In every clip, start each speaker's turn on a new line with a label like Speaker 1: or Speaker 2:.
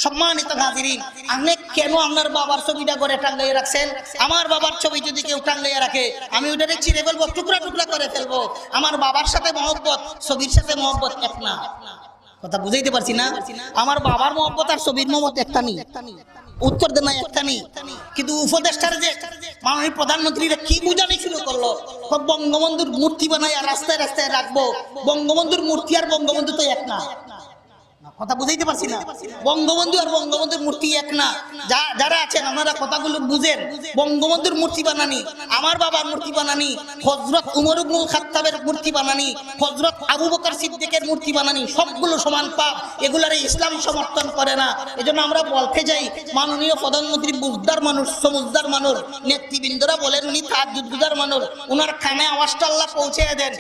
Speaker 1: সম্মানিত হাজিরিন, আপনি কেন আপনার বাবার ছবিটা করে টাঙ্গাইয়ে রাখছেন? আমার বাবার ছবি যদি কেউ টাঙ্গাইয়ে রাখে, আমি ওটাকে চিরে ফেলবো, টুকরা টুকরা করে ফেলবো। আমার বাবার সাথে মহব্বত ছবির সাথে মহব্বত এক না। কথা বুঝাইতে পারছি না? আমার বাবার মহব্বত আর ছবির মহব্বত একটা নেই। উত্তর দেন একটা নেই। কিন্তু উপদেষ্টার যে মাননীয় প্রধানমন্ত্রীরা কি বুঝানি শুরু করলো, বঙ্গবন্ধুর মূর্তি বানাই আর রাস্তায় রাস্তায় রাখবো। বঙ্গবন্ধুর মূর্তি আর বঙ্গবন্ধু তো এক না। কথা বুঝাইতে পারছি না? বঙ্গবন্ধু আর বঙ্গবন্ধুর মূর্তি এক না। যারা আছেন আপনারা কথাগুলো বুঝেন। বঙ্গবন্ধুর মূর্তি বানানি, আমার বাবার মূর্তি বানানি, হযরত উমর ইবনুল খাত্তাবের মূর্তি বানানি, হযরত আবু বকর সিদ্দিকের মূর্তি বানানি, সবগুলো সমান পাপ। এগুলারে ইসলাম সমর্থন করে না। এজন্য আমরা বলতে যাই, মাননীয় প্রধানমন্ত্রী বুঝদার মানুষ, সমুজদার মানুষ, নেতৃবৃন্দরা বলেন উনি তাহাজ্জুদগুজার মানুষ, উনার কানে আওয়াজটা আল্লাহ পৌঁছে দেন।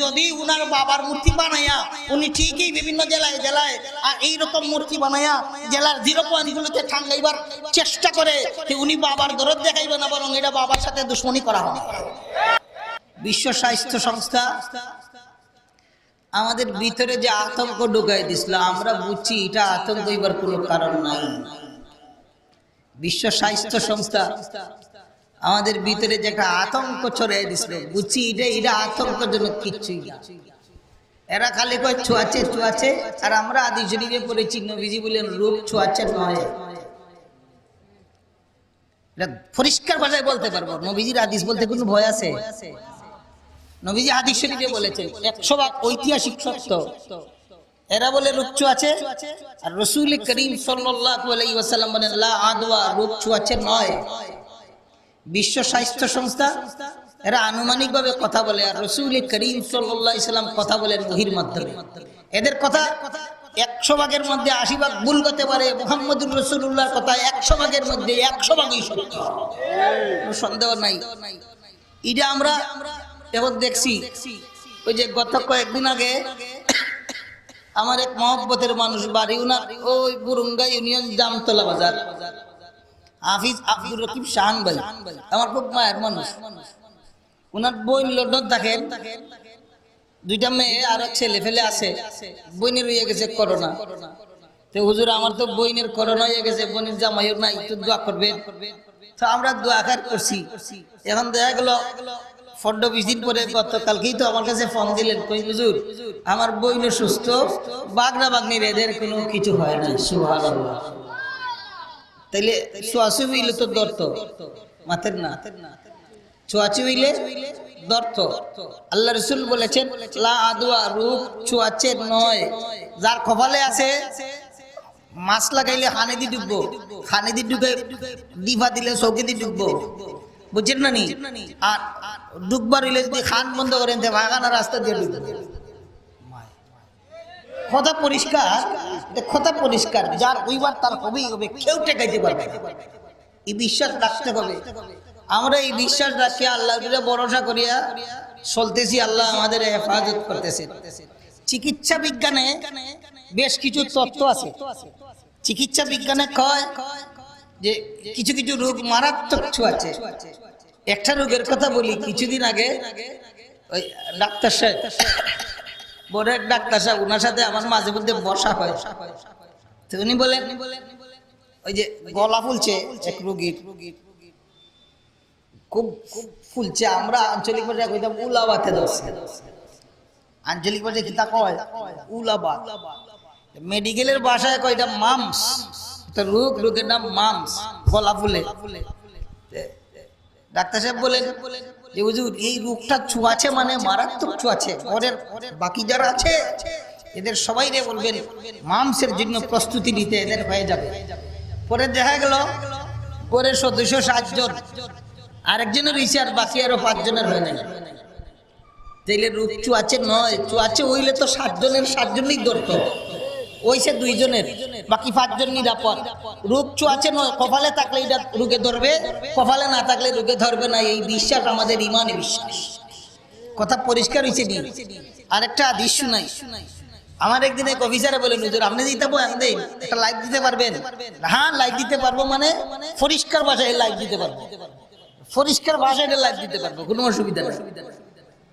Speaker 1: যদি উনার বাবার মূর্তি বানাইয়া উনি ঠিকই বিভিন্ন জেলায় জেলায় আর এইরকম মূর্তি বানায়া জেলার 0 পয়েন্টগুলোতে ঠান্ডাইবার চেষ্টা করে, উনি বাবার দরদ দেখাইবে না, বরং এটা বাবার সাথে দুশ্মনী করা হবে। বিশ্ব স্বাস্থ্য সংস্থা আমাদের ভিতরে যে আতঙ্ক ঢুকাই দিছিল, আমরা বুঝছি এটা আতঙ্ক হইবার কোনো কারণ নাই। বিশ্ব স্বাস্থ্য সংস্থা আমাদের ভিতরে যে একটা আতঙ্ক ছড়াই দিছিল, বুঝছি এটা আতঙ্কজনক কিচ্ছুই না। এরা খালি কয় ছোঁয়াচে ছোঁয়াচে, আর আমরা হাদিস শরীফে পড়েছি নবীজি বলেন রূপ ছোঁয়াচে নয়। এটা পরিষ্কার ভাষায় বলতে পারবো। নবীজির হাদিস বলতে কোনো ভয় আছে? নবীজি হাদিস শরীফে বলেছেন 100 ঐতিহাসিক সত্য। এরা বলে রূপ ছোঁয়াচে, আর রাসূল করিম সাল্লাল্লাহু আলাইহি ওয়াসাল্লাম বলেন লা আদওয়া, রূপ ছোঁয়াচে নয়। বিশ্ব স্বাস্থ্য সংস্থা এরা আনুমানিক ভাবে কথা বলে, আর রাসূল করিম সাল্লাল্লাহু আলাইহি ওয়াসাল্লাম কথা বলেন ওহীর মাধ্যমে। এদের কথা 100 ভাগের মধ্যে 80 ভাগ ভুল হতে পারে। মুহাম্মদুর রাসূলুল্লাহর কথা 100 ভাগের মধ্যে 100 ভাগই সত্য, কোনো সন্দেহ নাই। এটা আমরা এখন দেখছি। ওই যে গত কয়েকদিন আগে আমার এক মহব্বতের মানুষ, বাড়ি উনার ওই বুরুঙ্গা ইউনিয়ন জামতলা বাজার, হাফিজ আব্দুর রকিব শাহান ভাই, আমার খুব মায়ের মানুষ। উনার বোন লন্ডন থাকেন, 2টা মেয়ে আর ছেলে ফেলে আছে। বোনের হয়ে গেছে করোনা। তো হুজুর আমার তো বোনের করোনা হয়ে গেছে, বোনের জামাইয়ের নাই, একটু দোয়া করবেন। তো আমরা দোয়া করছি। এখন দেখা গেল 14-20 দিন পরে গতকালকেই তো আমার কাছে ফোন দিলেন, কই হুজুর আমার বোনও সুস্থ, বাগনা বাগনির এদের কোনো কিছু হয় না। সুবহানাল্লাহ। তাইলে ছোঁয়াচে হইলে তো দর্ত মাথের না, ছোঁয়াচে হইলে দর্ত। আল্লাহ রাসূল বলেছেন লা আদওয়া, রূপ ছোঁয়াচে নয়। যার কপালে আছে মাছ লাগাইলে খানে দি ডুববো, খানে দি ঢুকে ডিভা দিলে চৌকে দি ডুববো, বুঝছেন না নি? আর ডুববার হইলে যদি খান বন্ধ করেন বাগানা রাস্তা দিয়ে ডুববো। কথা পরিষ্কার, কথা পরিষ্কার। যার ওইবার তার হবেই হবে, কেউ টেকাইতে পারবে না। এই বিশ্বাস রাখতে হবে। আমরা এই বিশ্বাস রাখি আল্লাহর উপরে ভরসা করিয়া চলতেছি, আল্লাহ আমাদের হেফাজত করতেছেন। চিকিৎসা বিজ্ঞানে বেশ কিছু তত্ত্ব আছে। চিকিৎসা বিজ্ঞানে কয় যে কিছু কিছু রোগ মারাত্মক ছোঁয়াচে। একটা রোগের কথা বলি, কিছুদিন আগে ওই ডাক্তার সাহেব, বড় এক ডাক্তার সাহেব, ওনার সাথে আমার মাঝে মধ্যে বসা হয়। তো উনি বলেন ওই যে গলা ফুলছে এক রোগীর, খুব খুব ফুলছে। আমরা আঞ্চলিক ভাষায় কইতাম উলাবাতে ধরছে। আঞ্চলিক ভাষায় কি তা কয়? উলাবাত। মেডিকেলের ভাষায় কয় এটা মামস। তো রোগের নাম মামস, গলা ফুলে। ডাক্তার সাহেব বলেন যে হুজুর এই রোগটা ছোঁয়াচে, মানে মারাত্মক ছোঁয়াচে। ঘরের বাকি যারা আছে এদের সবাই রে বলবেন মামসের জন্য প্রস্তুতি নিতে, এদের হয়ে যাবে। পরে দেখা গেল পরে সদস্য 7 জন, আরেকজনের হয়েছে, আর বাকি আরো 5 জনের হয় নাই। তাইলে রোগ ছোঁয়াচে নয়। ছোঁয়াচে হইলে তো 7 জনের 7 জনই ধরত, ওইসে 2 জনের, বাকি 5 জন নিরাপদ। রোগ ছোঁয়াচে নয়। কপালে থাকলে এটা রোগে ধরবে, কপালে না থাকলে রোগে ধরবে না। এই বিশ্বাস আমাদের ইমানে বিশ্বাস। কথা পরিষ্কার হয়েছে নি? আরেকটা হাদিস শুনাই। আমার একদিন এক অফিসারে বলেন হুজুর আপনি দিতে পারবেন, একটা লাইভ দিতে পারবেন? হ্যাঁ লাইভ দিতে পারবো, মানে পরিষ্কার ভাষায় লাইভ দিতে পারবো, পরিষ্কার ভাষায় লাইভ দিতে পারবো, কোনো অসুবিধা নেই।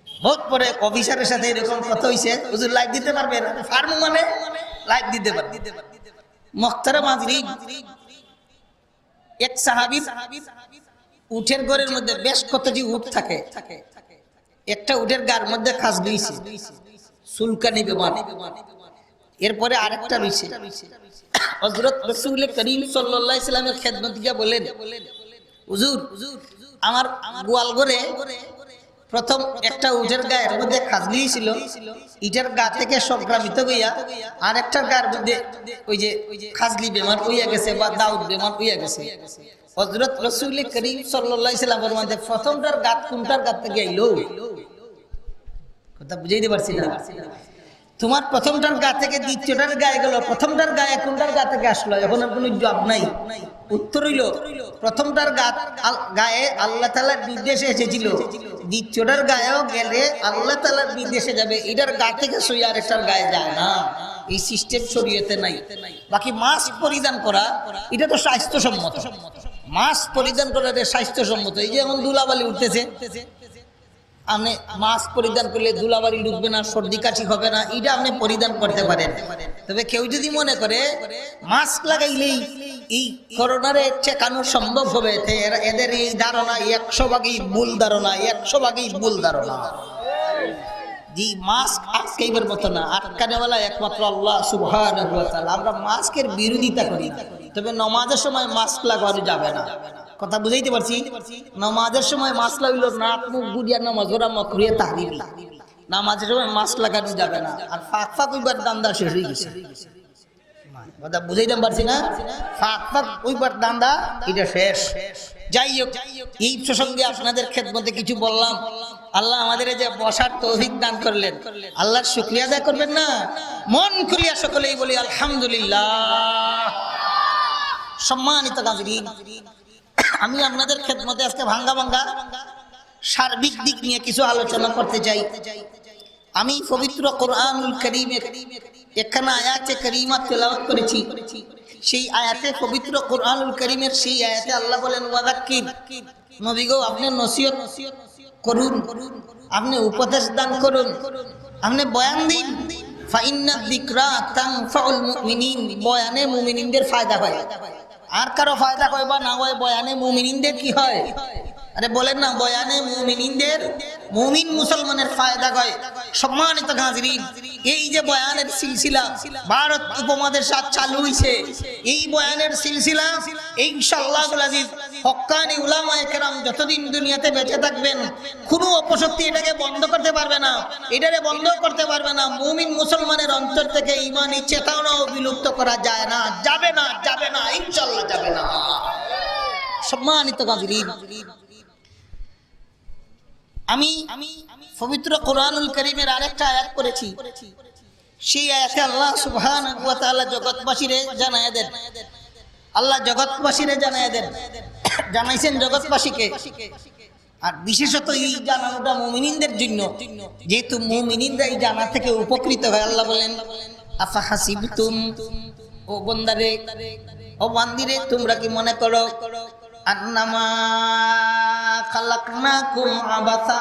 Speaker 1: বহুত পরে অফিসারের সাথে এরকম কথা হইছে, হুজুর লাইভ দিতে পারবেন? ফার্ম মানে লাইভ দিতে পারবে। মুহতারাম হাজরিন, এক সাহাবীর উটের ঘরের মধ্যে বেশ কতটি উট থাকে। একটা উটের গার মধ্যে খাস দিয়েছে, সুলকানি বেমার। এরপরে আরেকটা রয়েছে। হযরত রাসূল করিম সাল্লাল্লাহু আলাইহি সাল্লামের খেদমতিয়া বলেন, হুজুর আমার গোয়াল ঘরে প্রথম একটা উটের গায়ের মধ্যে খাজলি ছিল, ইটার গা থেকে সংক্রামিত হইয়া আর একটা গায়ের মধ্যে ওই যে খাজলি বেমার হইয়া গেছে বা দাউদ বেমার হইয়া গেছে। হযরত রাসূল করিম সাল্লাল্লাহু আলাইহি সাল্লামের মধ্যে প্রথমটার গাত কোনটার গাত থেকে আইলো? কথা বুঝাইতে পারছি না? তোমার প্রথমটার গা থেকে দ্বিতীয়টার গায়ে গেল, প্রথমটার গায়ে কোনটার গা থেকে আসলো? এখন আর কোনো জবাব নাই। উত্তর হইল প্রথমটার গায়ে আল্লাহ তাআলার নির্দেশে এসেছিল, দ্বিতীয়টার গায়েও গেলে আল্লাহ তাআলার নির্দেশে যাবে। এটার গা থেকে সইয়া আরেকটার গায়ে যায় না, এই সিস্টেম শরীয়তে নাই। বাকি মাস্ক পরিধান করা এটা তো স্বাস্থ্যসম্মত, মাস্ক পরিধান করা স্বাস্থ্যসম্মত। এই যে এখন ধুলাবালি উঠতেছে, আপনি মাস্ক পরিধান করলে ধুলাবালি ঢুকবে না, সর্দি কাশি হবে না, এটা আপনি পরিধান করতে পারেন। তবে কেউ যদি মনে করে মাস্ক লাগাইলেই এই করোনারে ঠেকানো সম্ভব হবে, এদের এই ধারণা 100 ভাগই ভুল ধারণা, 100 ভাগই ভুল ধারণা। জি, মাস্ক আটকাইবার মতো না, আটকানেওয়ালা একমাত্র আল্লাহ সুবহানাহু ওয়া তাআলা। আমরা মাস্কের বিরোধিতা করি, তবে নামাজের সময় মাস্ক লাগানো যাবে না। কথা বুঝাইতে পারছি? নামাজের সময় মাস্ক লাগাইলো নাক মুখ গুড়িয়া নামাজ, ওরা মাকরুহে তাহরিমি। নামাজের সময় মাস্ক লাগানো যাবে না। আর ফাঁক ফাঁক ওইবার দান্দা শেষ হয়ে গেছে। কথা বুঝাইতে পারছি না? ফাঁক ফাঁক ওইবার দান্দা এটা শেষ। যাই হোক, এই প্রসঙ্গে আপনাদের খেদমতে কিছু বললাম। আল্লাহ আমাদের যে বসার তৌফিক দান করলেন, আল্লাহর শুকরিয়া আদায় করবেন না? মন খুলিয়া সকলেই বলি আলহামদুলিল্লাহ। সম্মানিত হাজরিন, আমি আপনাদের খেদমতে আজকে ভাঙ্গা ভাঙ্গা সার্বিক দিক নিয়ে কিছু আলোচনা করতে চাই। আমি পবিত্র কোরআনুল কারীমের একখানা আয়াতে কারীমা তেলাওয়াত করেছি। সেই আয়াতে, পবিত্র কোরআনুল কারীমের সেই আয়াতে আল্লাহ বলেন, ওয়াযাক্কির, নবী গো আপনি নসিহত করুন, আপনি উপদেশ দান করুন, আপনি বয়ান দিন। ফাইন্না যিকরা তানফাউল মুমিনিন, বয়ানে মুমিনদের ফায়দা হয়। আর কারো ফায়দা হয় বা না হয়, বয়ানে মুমিনদের কি হয়? আরে বলেন না, বয়ানে মুমিনদের, মুমিন মুসলমানের ফায়দা হয়। সম্মানিত হাজরিন, এই যে বয়ানের সিলসিলা ভারত উপমহাদেশে চালু হইছে, এই বয়ানের সিলসিলা ইনশাআল্লাহ আজিজ হক্কানি উলামায়ে কেরাম যতদিন দুনিয়াতে বেঁচে থাকবেন, কোনো অপশক্তি এটাকে বন্ধ করতে পারবে না, এটারে বন্ধ করতে পারবে না। মুমিন মুসলমানের অন্তর থেকে ঈমানি চেতনাও বিলুপ্ত করা যায় না, যাবে না, যাবে না, ইনশাআল্লাহ যাবে না। সম্মানিত হাজরিন, আমি পবিত্র কোরআনুল কারীমের আরেকটা আয়াত পড়েছি। সেই আয়াতে আল্লাহ সুবহানাহু ওয়া তাআলা জগৎবাসীরে জানায় দেন, আল্লাহ জগৎবাসীরে জানায় দেন, জানাইছেন জগৎবাসীকে। আর বিশেষত এই জানানোটা মুমিনদের জন্য, যেহেতু মুমিনরা এই জানা থেকে উপকৃত হয়। আল্লাহ বলেন, আফা হাসিবতুম, ও বান্দারে, ও বান্দিরে, তোমরা কি মনে করো আন্নামা খালাকনাকুম আবাসা,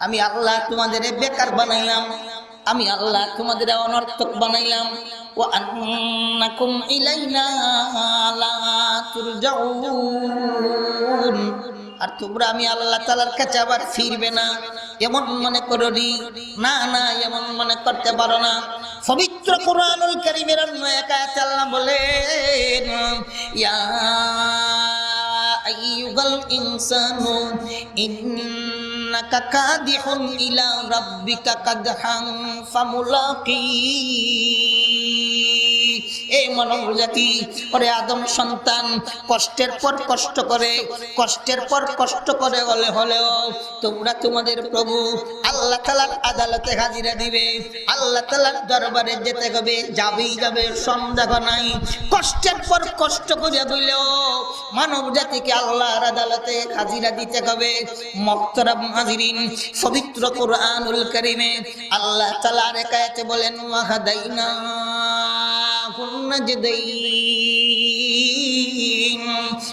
Speaker 1: আমি আল্লাহ তোমাদের বেকার বানাইলাম, আমি আল্লাহ তোমাদের অনর্থক বানাইলাম। ওয়া আন্নাকুম ইলাইনা লা তুরজাউন, আর তোমরা আমি আল্লাহ তাআলার কাছে আবার ফিরবে না, এমন মনে করো না, না এমন মনে করতে পারো না। পবিত্র কোরআনুল কারীমের অন্য এক আয়াতে আল্লাহ বলেন, ইয়া আইয়ুহাল ইনসানু ইন্নাকা কাদিহুন ইলা রাব্বিকা কাদহান ফামুলাকি। এই মানব জাতি, ওরে আদম সন্তান, কষ্টের পর কষ্ট করে, কষ্টের পর কষ্ট করে হলেও তোমরা তোমাদের প্রভু আল্লাহ তাআলার আদালতে হাজিরা দিবে, আল্লাহ তাআলার দরবারে যেতে হবে, যাবেই যাবে, সন্দেহ নাই। কষ্টের পর কষ্ট করে হইলেও মানব জাতিকে আল্লাহর আদালতে হাজিরা দিতে হবে। মুহতারাম হাজিরিন, পবিত্র কোরআনুল কারীমে আল্লাহ তাআলা এক আয়াতে বলেন, ওয়া হাদাইনা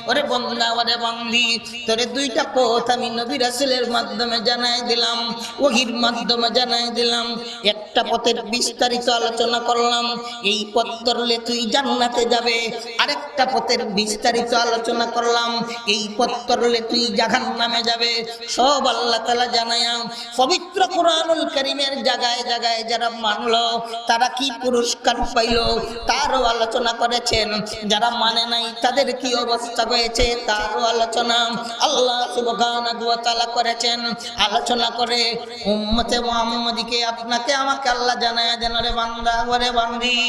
Speaker 1: ওরে বান্দা ওরে বান্দি, তোরে দুইটা পথ আমি নবী রাসূলের মাধ্যমে জানাই দিলাম, ওহীর মাধ্যমে জানাই দিলাম। একটা পথের বিস্তারিত আলোচনা করলাম, এই পথ ধরলে তুই জান্নাতে যাবে। আরেকটা পথের বিস্তারিত আলোচনা করলাম, এই পথ ধরলে তুই জাহান্নামে যাবে। সব আল্লাহ তাআলা জানায়া পবিত্র কোরআনুল কারীমের জায়গায় জায়গায় যারা মানলো তারা কি পুরস্কার পাইল তারও আলোচনা করেছেন। যারা মানে নাই তাদের কি অবস্থা হয়েছে তারও আলোচনা আল্লাহ সুবহানাহু ওয়া তাআলা করেছেন। আলোচনা করে উম্মতে মুহাম্মাদীকে আপনাকে আমাকে আল্লাহ জানায়া দেন, রে বান্দা ওরে বান্দি,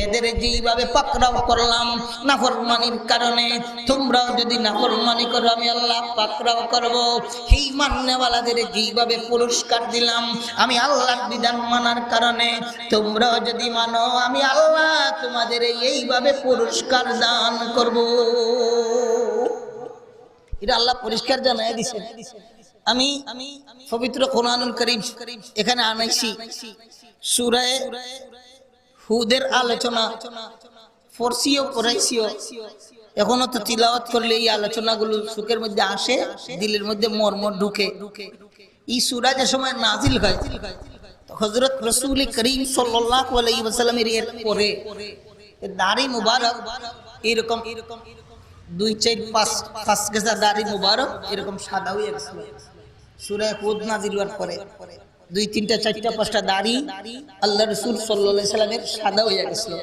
Speaker 1: এদের যেইভাবে পাকড়াও করলাম নাফরমানির কারণে, তোমরাও যদি নাফরমানি করো আমি আল্লাহ পাকড়াও করব। এই মান্যওয়ালাদের যেইভাবে পুরস্কার দিলাম আমি আল্লাহর বিধান মানার কারণে, তোমরাও যদি মানো আমি আল্লাহ তোমাদের এইভাবে পুরস্কার দান করব। এটা আল্লাহ পরিষ্কার জানায় দিয়েছেন। আমি পবিত্র কোরআনুল কারীম এখানে আনাইছি, সূরা হুদের আলোচনা পড়ছিও পড়াইছিও, এখনো তো তিলাওয়াত করলে এই আলোচনাগুলো চোখের মধ্যে আসে, দিলের মধ্যে মর্ম ঢুকে। এই সূরা যে সময় নাজিল হয় হযরত রাসূল করিম সাল্লাল্লাহু আলাইহি ওয়াসাল্লামের এর পরে দাড়ি মুবারক এরকম 2-4-5 গেজা দাড়ি মুবারক এরকম সাদা হয়ে গেছিল। সূরা হুদ নাজিল হওয়ার পরে 2-3-4-5টা দাড়ি আল্লাহ রাসূল সাল্লাল্লাহু আলাইহি ওয়াসাল্লামের সাদা হয়ে গেছিল।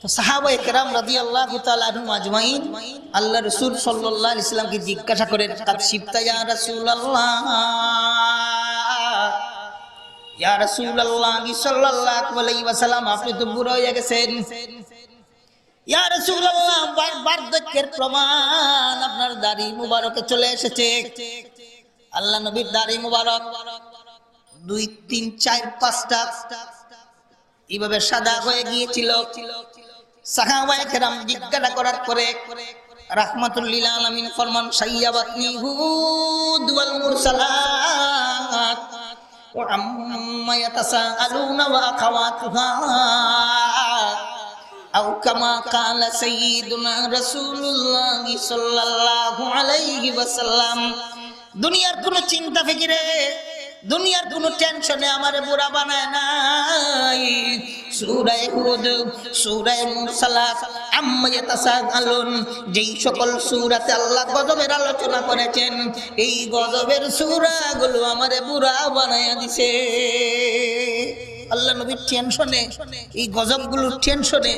Speaker 1: তো সাহাবায়ে কেরাম রাদিয়াল্লাহু তাআলা আনহুম আজমাইন আল্লাহ রাসূল সাল্লাল্লাহু আলাইহি ওয়াসাল্লামকে জিজ্ঞাসা করেন, কাদ শিবতা ইয়া রাসূলুল্লাহ, ইয়া রাসূলুল্লাহ সাল্লাল্লাহু আলাইহি ওয়াসাল্লাম আপনি তো বুড়ো হয়ে গেছেন, ইয়া রাসূলুল্লাহ বার্ধক্যের প্রমাণ আপনার দাড়ি মুবারকে চলে এসেছে। আল্লাহ নবীর দাড়ি মুবারক 2-3-4-5টা এইভাবে সাদা হয়ে গিয়েছিল। সাহাবায়ে কেরাম জিজ্ঞাসা করার পরে রাহমাতুল লিল আলামিন ফরমান, সাইয়াবাতনি হুদ ওয়াল মুরসালাত ওয়া আম্মা ইয়াতাসাআলুনা ওয়া আখাওয়াতুহা আও কামা কালা সাইয়্যিদুনা রাসূলুল্লাহ সাল্লাল্লাহু আলাইহি ওয়াসাল্লাম। দুনিয়ার কোনো চিন্তা ফিকিরে, দুনিয়ার কোনো টেনশনে আমারে বুড়া বানায় নাই। সূরা হুদ, সূরা মুরসালাত, আম্মা ইয়াতাসাআলুন, যেই সকল সূরাতে আল্লাহ গজবের আলোচনা করেছেন এই গজবের সূরাগুলো আমারে বুড়া বানায়া দিছে। আল্লাহ নবীর টেনশনে, এই গজবগুলোর টেনশনে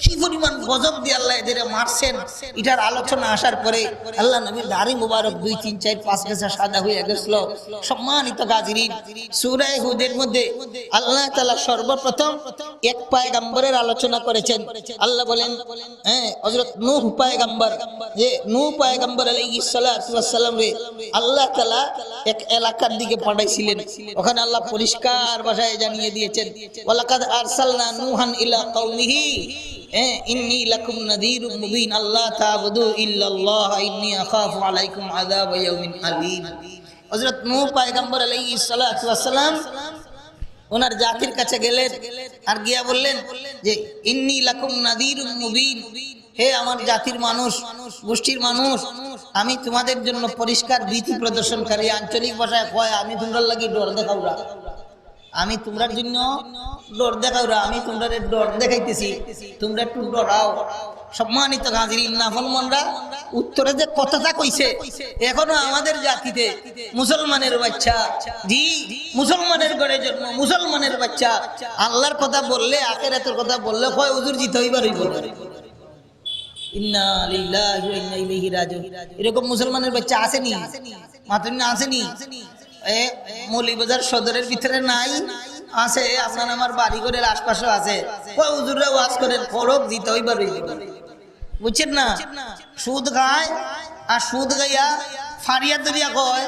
Speaker 1: কি পরিমাণ গজব দিয়ে আল্লাহ এদের মারছেন এটার আলোচনা আসার পরে আল্লাহ নবীর দাড়ি মুবারক 2-3-4-5 গেজা সাদা হয়ে গেছিল। সম্মানিত হাজিরিন, সূরা হুদের মধ্যে আল্লাহ তাআলা সর্বপ্রথম এক পয়গম্বরের আলোচনা করেছেন। আল্লাহ বলেন, হযরত নূহ পয়গম্বর, যে নূহ পয়গম্বর আলাইহিস সালাতু ওয়াস সালাম রে আল্লাহ তাআলা এক এলাকার দিকে পাঠাইছিলেন। ওখানে আল্লাহ পরিষ্কার ভাষায় জানিয়ে দিয়েছেন, ওয়ালাকাদ আরসালনা নূহান ইলা কওমিহি ইন্নী লাকুম নাযীরুম মুবিন আল্লা তা'বুদু ইল্লাল্লাহ ইন্নী আখাফু আলাইকুম আযাব ইয়াউমিন আলীম। হযরত নূহ পয়গম্বর আলাইহিস সালাতু ওয়াস সালাম ওনার জাতির কাছে গেলেন আর গিয়া বললেন যে ইন্নী লাকুম নাযীরুম মুবিন, হে আমার জাতির মানুষ, গোষ্ঠীর মানুষ, আমি তোমাদের জন্য পরিষ্কার ভীতি প্রদর্শনকারী। আঞ্চলিক ভাষায় কয় আমি তোমরা লাগি ডর দেখাউরা, আমি তোমরার জন্য ডর দেখাউরা, আমি তোমরা ডর দেখাইতেছি, তোমরা একটু ডরাও। সম্মানিত হাজিরিন, নাফরমানরা উত্তরে যে কথাটা কইছে, এখনো আমাদের জাতিতে মুসলমানের বাচ্চা, জি মুসলমানের ঘরে জন্ম, মুসলমানের বাচ্চা আল্লাহর কথা বললে, আখিরাতের কথা বললে কয় হুজুর জিতে হইবার হইব। ইন্না লিল্লাহি ওয়া ইন্না ইলাইহি রাজিউন। এরকম মুসলমানের বাচ্চা আসেনি, মাতুন্না আসেনি, মৌলিবাজার সদরের ভিতরে নাই, আছে আপনার আমার বাড়ি ঘরের আশপাশে আছে। কয় হুজুররা ওয়াজ করেন ফরক দিতে হইবার হইব, বুঝছেন না? সুদ খায় আর সুদ গাইয়া ফারিয়া দরিয়া কয়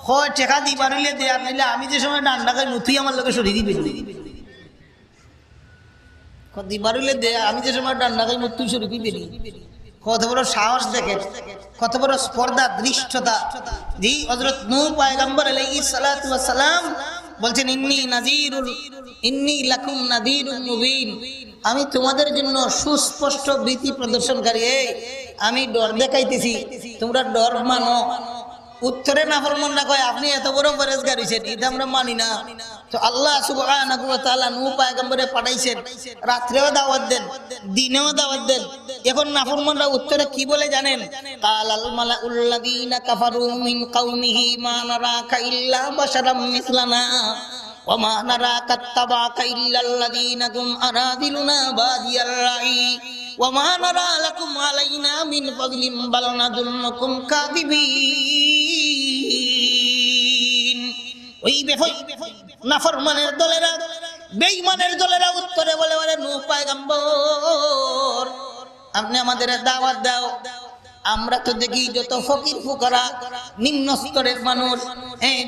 Speaker 1: কয় টেকা দিবার হইলে দেয়া, নাইলে আমি যে সময় ডান্ডা খাই নথুই আমার লোকে সরিয়ে দিবে, দিবার হইলে দেয়া, আমি যে সময় ডান্ডা খাই নথুই সরিয়ে দিবে। কত বড় সাহস দেখেন, কত বড় স্পর্ধা, দৃষ্টতা। জি হযরত নূহ পয়গম্বর আলাইহিস সালাতু ওয়াস সালাম বলছেন ইন্নী লাকুম নাযীরুম মুবিন, আমি তোমাদের জন্য সুস্পষ্ট ভীতি প্রদর্শনকারী, আমি ডর দেখাইতেছি, তোমরা ডর মানো। উত্তরে নাফরমানরা কয় আপনি এত বড় পরেজগার হইছেন, এটা আমরা মানি না। তো আল্লাহ সুবহানাহু ওয়া তাআলা নূহ পয়গম্বরে পাঠাইছেন, রাত্রেও দাওয়াত দেন, দিনেও দাওয়াত দেন। এখন নাফরমানরা উত্তরে কি বলে জানেন? কালাল মালাউল লাযীনা কাফারু মিন কওমিহি মা নারাকা ইল্লা বাশারাম মিসলানা ওয়া মা নারাকা তাবাকা ইল্লাল লাযীনা হুম আরাদিলুনা বাদিয়ার রাই ওয়া মা নারা লাকুম আলাইনা মিন ফাদলিন বাল নাযুন্নুকুম কাযিবিন। ওই নাফরমানের দলেরা, বেঈমানের দলেরা উত্তরে বলে, বলে নূহ পয়গম্বর আপনি আমাদের দাওয়াত দাও। আমরা তো দেখি যত ফকির ফুকরা নিম্ন স্তরের মানুষ,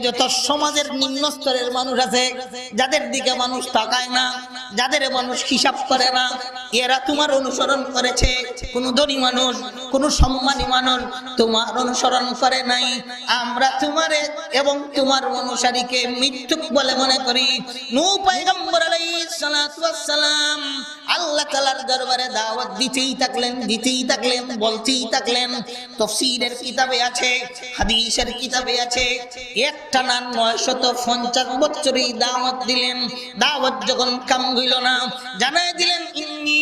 Speaker 1: যত সমাজের নিম্ন স্তরের মানুষ আছে, যাদের দিকে মানুষ তাকায় না, যাদের মানুষ হিসাব করে না, এরা তোমার অনুসরণ করেছে। কোন ধনী মানুষ, কোন সম্মানী মানুষ তোমার অনুসরণ করে নাই। আমরা তোমারে এবং তোমার অনুসারীকে মিথ্যুক বলে মনে করি। নূহ পয়গম্বর আলাইহিস সালাতু ওয়াস সালাম আল্লাহ তাআলার দরবারে দাওয়াত দিতেই থাকলেন, বলতেই থাকলেন। তাফসীরের কিতাবে আছে, হাদিসের কিতাবে আছে, একটা না 950 বছর এই দাওয়াত দিলেন। দাওয়াত যখন কাম হইল না, জানায় দিলেন ইন্নী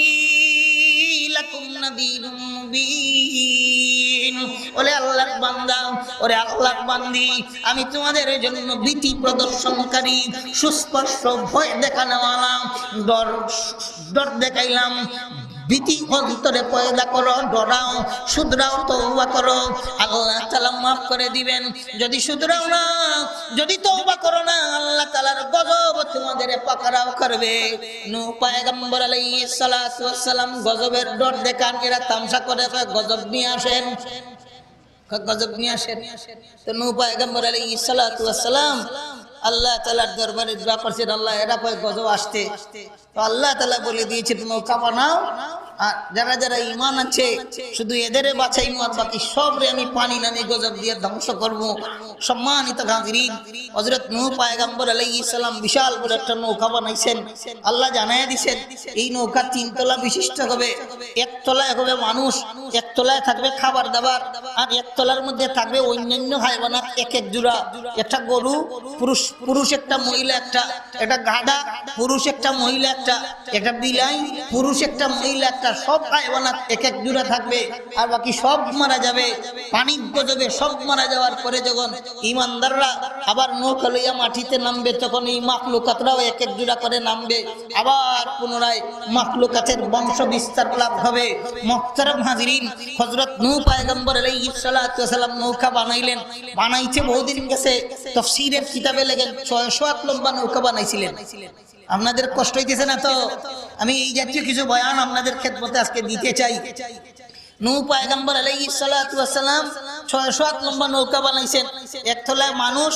Speaker 1: লাকুম নাযীরুম মুবিন। ওরে আল্লাহর বান্দা, ওরে আল্লাহর বান্দি, আমি তোমাদের জন্য ভীতি প্রদর্শনকারী, সুস্পষ্ট ভয় দেখানোওয়ালা, ডর দেখাইলাম। ভীতি অন্তরে পয়দা করো, ডরাও, শুধরাও, তওবা করো, আল্লাহ তাআলা মাফ করে দিবেন। যদি শুধরাও না, যদি তওবা করো না, আল্লাহ তাআলার গজব তোমাদের পাকড়াও করবে। নূহ পয়গম্বর আলাইহিস সালাতু ওয়াস সালাম গজবের ডর দেখান, এরা তামসা করে গজব নিয়ে আসেন, গজব নিয়ে আসেন। তো নূহ পয়গম্বর আলাইহিস সালাতু ওয়াস সালাম আল্লাহ তাআলার দরবারে দোয়া করছেন, আল্লাহ এরা কয় গজব আসতে। তো আল্লাহ তাআলা বলে দিয়েছেন নৌকা বানাও, আর যারা যারা ঈমান আছে শুধু এদের বাছাই মত, বাকি সবরে আমি পানি নামে গজব দিয়ে ধ্বংস করব। সম্মানিত হাজিরিন, হযরত নূহ পয়গম্বর আলাইহিস সালাম বিশাল বড় একটা নৌকা বানাইছেন। আল্লাহ জানায় দিয়েছেন এই নৌকা 3 তলা বিশিষ্ট হবে। এক তলায় হবে মানুষ, এক তলায় থাকবে খাবার দাবার, আর এক তলার মধ্যে থাকবে অন্যান্য হায়াওয়ানাত এক এক জোড়া। একটা গরু, পুরুষ একটা, মহিলা একটা, একটা গাধা, পুরুষ একটা, মহিলা একটা, একটা বিলাই, পুরুষ একটা, মহিলা একটা, সব হায়াওয়ানাত এক এক জোড়া থাকবে। আর বাকি সব মারা যাবে, পানির গজবে সব মারা যাওয়ার পরে যখন ঈমানদাররা আবার নৌকা লইয়া মাটিতে নামবে, তখন এই মাখলুকাতরাও এক এক জোড়া করে নামবে। আবার পুনরায় মাখলুকাতের বংশ বিস্তার লাভ হবে। মুহতারাম হাজিরিন, হযরত নূহ পয়গম্বর আলাইহিস সালাতু ওয়াস সালাম নৌকা বানাইলেন। বানাইতে বহুদিন গেছে, তাফসীরের কিতাবে লেখেন 600 হাত লম্বা নৌকা বানাইছিলেন। আপনাদের কষ্ট হইতেছে না তো? আমি এই জাতীয় কিছু বয়ান আপনাদের খেদমতে আজকে দিতে চাই। নূহ পয়গম্বর আলাইহিস সালাতু ওয়াস সালাম 600 হাত লম্বা নৌকা বানাইছেন। এক তলায় মানুষ,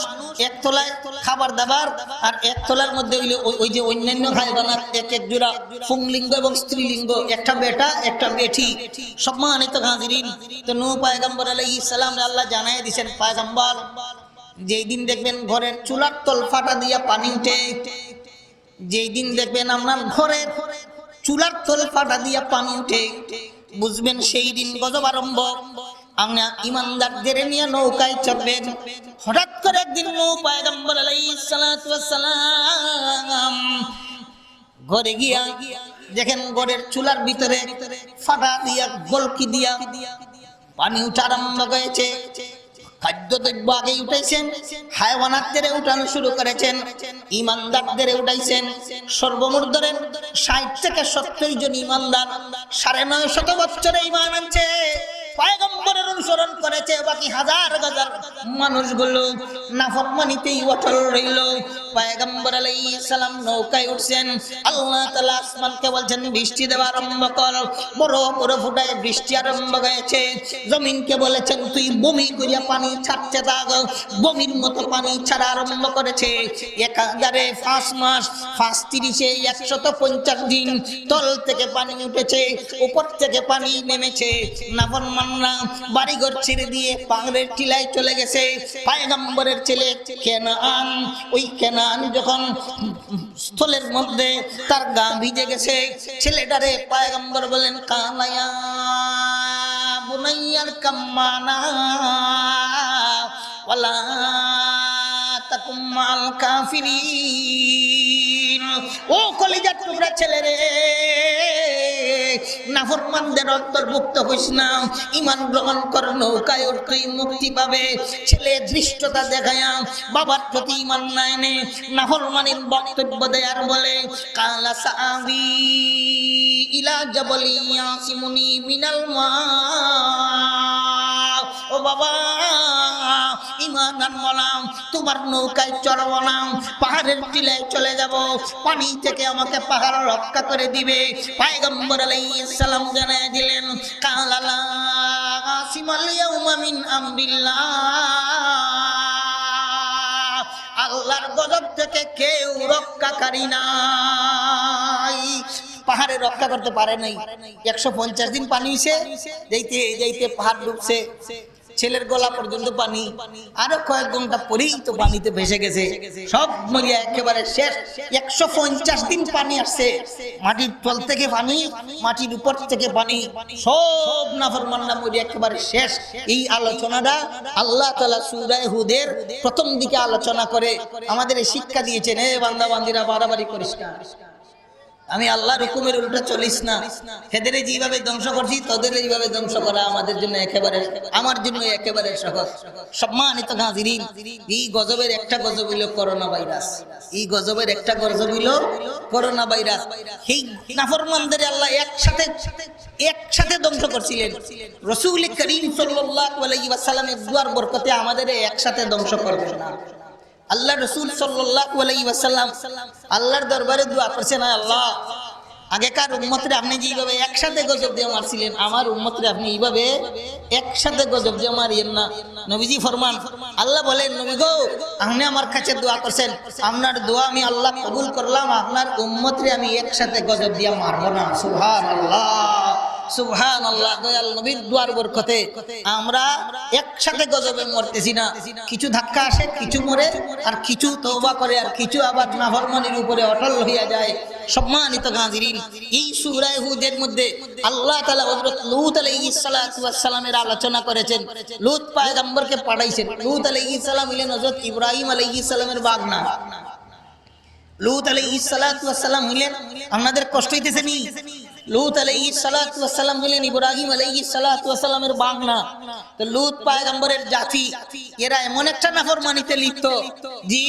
Speaker 1: এক তলায় খাবার দাবার, আর এক তলার মধ্যে হইল ওই যে অন্যান্য হায়াওয়ানাত এক এক জোড়া, পুংলিঙ্গ এবং স্ত্রীলিঙ্গ, একটা বেটা একটা বেটি। সম্মানিত হাজিরিন, তো নূহ পয়গম্বর আলাইহিস সালাম আল্লাহ জানায় দিয়েছেন, পয়গম্বর যেই দিন দেখবেন ঘরের চুলার তল ফাটা দিয়া পানি উঠে, যেই দিন দেখবেন আপনার ঘরের চুলার তল ফাটা দিয়া পানি উঠে, বুঝবেন সেই দিন গজব আরম্ভ। আমরা ঈমানদারদের নিয়ে নৌকায় চড়বেন। হঠাৎ করে একদিন নূহ পয়গম্বর আলাইহিস সালাতু ওয়াস সালাম ঘরে গিয়া দেখেন ঘরের চুলার ভিতরে ফাটা দিয়া, গলকি দিয়া পানি উঠা আরম্ভ হয়েছে। খাদ্যদ্রব্য আগেই উঠাইছেন, হায়াওয়ানাতদের উঠানো শুরু করেছেন, ঈমানদারদের উঠাইছেন। সর্বমোট ধরেন 60 থেকে 70 জন ঈমানদার 950 বছরে ঈমান আনছে, পয়গম্বরের অনুসরণ করেছে। বাকি হাজার হাজার মানুষগুলো নাফরমানিতেই অটল রইল। পয়গম্বর আলাইহিস সালাম নৌকায় উঠছেন, আল্লাহ তাআলা আসমানকে বলছেন বৃষ্টি দেওয়া আরম্ভ কর। বড় বড় ফুটায় বৃষ্টি আরম্ভ হয়েছে। জমিনকে বলেছেন তুই বমি করিয়া পানি ছাড়তে থাক। বমির মতো পানি ছাড়া আরম্ভ করেছে। 1005 মাস 530 150 দিন তল থেকে পানি উঠেছে, উপর থেকে পানি নেমেছে। নাফরমান নাফরমানরা বাড়িঘর ছেড়ে দিয়ে পাহাড়ের টিলায় চলে গেছে। পয়গম্বরের ছেলে কেনান, ওই কেনান যখন স্থলের মধ্যে তার গা ভিজে গেছে, ছেলেটারে পয়গম্বর বলেন কালায়া বুনাইয়ার কাম্মানা ওয়ালা তাকুম মাল কাফিরিন। ও কলিজার টুকরা ছেলে রে, নাফরমানদের অন্তর্ভুক্ত হইস না, ঈমান গ্রহণ কর, নৌকায় উঠতেই মুক্তি পাবে। ছেলে ধৃষ্টতা দেখায়া বাবার প্রতি ঈমান না এনে নাফরমানির বক্তব্য দেয়ার বলে কালা সাবি ইলা জাবালি ইয়াসিমুনি মিনাল মা। ও বাবা, ঈমান আনলাম, তোমার নৌকায় চড়বো না, পাহাড়ের টিলায় চলে যাব, পানি থেকে আমাকে পাহাড় রক্ষা করে দিবে। পয়গম্বর আলাইহিস সালাম জানায় দিলেন কালা লা আসিমাল ইয়াউমা মিন আমরিল্লাহ, আল্লাহর গজব থেকে কেউ রক্ষাকারী নাই। পাহাড়ে রক্ষা করতে পারে নাই। 150 দিন পানি হইছে, যাইতে যাইতে পাহাড় ডুবছে, ছেলের গলা পর্যন্ত পানি, আরো কয়েক ঘন্টা পরেই তো পানিতে ভেসে গেছে, সব মরিয়া একেবারে শেষ। 150 দিন পানি আসছে, মাটির তল থেকে পানি, মাটির উপর থেকে পানি, সব নাফরমানরা মরিয়া একেবারে শেষ। এই আলোচনাটা আল্লাহ তাআলা সূরা হুদের প্রথম দিকে আলোচনা করে আমাদের শিক্ষা দিয়েছেন, হে বান্দা বান্দিরা বাড়াবাড়ি করিস না, আমি আল্লাহর হুকুমের উল্টা চলিস না। এদের যেভাবে ধ্বংস করছি তোদের এইভাবে ধ্বংস করা আমাদের জন্য একেবারে, আমার জন্য একেবারে সহজ। সম্মানিত হাজিরিন, এই গজবের একটা গজব হইল করোনা ভাইরাস। এই গজবের একটা গজব হইল করোনা ভাইরাস। এই নাফরমানদের আল্লাহ একসাথে ধ্বংস করছিলেন। রাসূল করিম সাল্লাল্লাহু আলাইহি ওয়াসাল্লামের দুয়ার বরকতে আমাদের একসাথে ধ্বংস করবেন না। আল্লাহ রসুল সাল্লাল্লাহু আলাইহি ওয়াসাল্লাম আল্লাহর দরবারে দোয়া করছেন, আল্লাহ আগেকার উম্মতরে আপনি যেভাবে একসাথে গজব দিয়ে মারছিলেন, আমার উম্মতরে আপনি এইভাবে একসাথে গজব দিয়ে মারিয়েন না। নবীজি ফরমান, আল্লাহ বলেন নবী গো, আপনি আমার কাছে দোয়া করছেন, আপনার দোয়া আমি আল্লাহ কবুল করলাম, আপনার উম্মতরে আমি একসাথে গজব দিয়ে মারবো না। সুবহানাল্লাহ সুবহানাল্লাহ। দয়াল নবীর দুয়ার বরকতে আমরা একসাথে গজবে মরতেছি না। কিছু ধাক্কা আসে, কিছু মরে, আর কিছু তওবা করে, আর কিছু আবার নাফরমানির উপরে অটল হইয়া যায়। সম্মানিত হাজিরিন, এই সূরা হুদের মধ্যে আল্লাহ তাআলা হযরত লূত আলাইহিস সালাতু ওয়াস সালামের আলোচনা করেছেন। লূত পয়গম্বরকে পাঠাইছেন। লূত আলাইহিস সালাম হলেন হযরত ইব্রাহিম আলাইহিস সালামের বাগনা। লূত আলাইহিস সালাতু ওয়াস সালাম হলেন, আপনাদের কষ্ট হইতেছে নি? লূত আলাইহিস সালাতু ওয়াস সালাম হলেন ইব্রাহিম আলাইহিস সালাতু ওয়াস সালামের বাগনা। তো লূত পয়গম্বরের জাতি, এরা এমন একটা নাফরমানিতে লিপ্ত, জি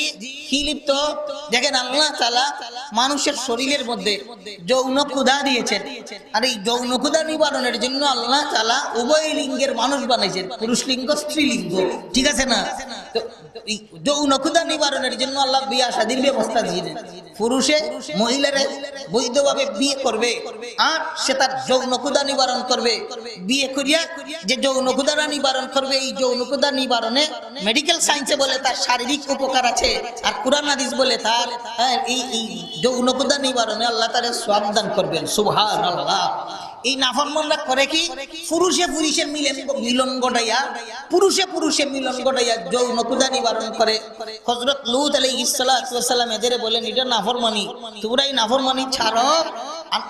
Speaker 1: কি লিপ্ত? দেখেন আল্লাহ তাআলা মানুষের শরীরের মধ্যে যৌন ক্ষুধা দিয়েছেন, আর এই যৌন ক্ষুধা নিবারণের জন্য আল্লাহ তাআলা উভয় লিঙ্গের মানুষ বানাইছেন, পুরুষ লিঙ্গ স্ত্রীলিঙ্গ, ঠিক আছে না? তো এই যৌন ক্ষুধা নিবারণের জন্য আল্লাহ বিয়ে শাদীর ব্যবস্থা দিয়েছেন। পুরুষে মহিলারা বৈধভাবে বিয়ে করবে, আর সে তার যৌন ক্ষুধা নিবারণ করবে। বিয়ে করিয়া যে যৌন ক্ষুধা নিবারণ করবে, এই যৌন ক্ষুধা নিবারণে মেডিকেল সায়েন্সে বলে তার শারীরিক উপকার আছে, আর কুরআন হাদিস বলে তার এই যৌন ক্ষুধা নিবারণে আল্লাহ তাআলা সওয়াব দান করবেন। সুবহানাল্লাহ। এই নাফরমানরা করে কি? পুরুষে পুরুষে মিলন ঘটাইয়া, পুরুষে পুরুষে মিলন ঘটাইয়া যৌন ক্ষুধা নিবারণ করে। হযরত লূত আলাইহিস সালাতু ওয়াস সালাম এদের বলেন, এটা নাফরমানি, তোমরা এই নাফরমানি ছাড়ো,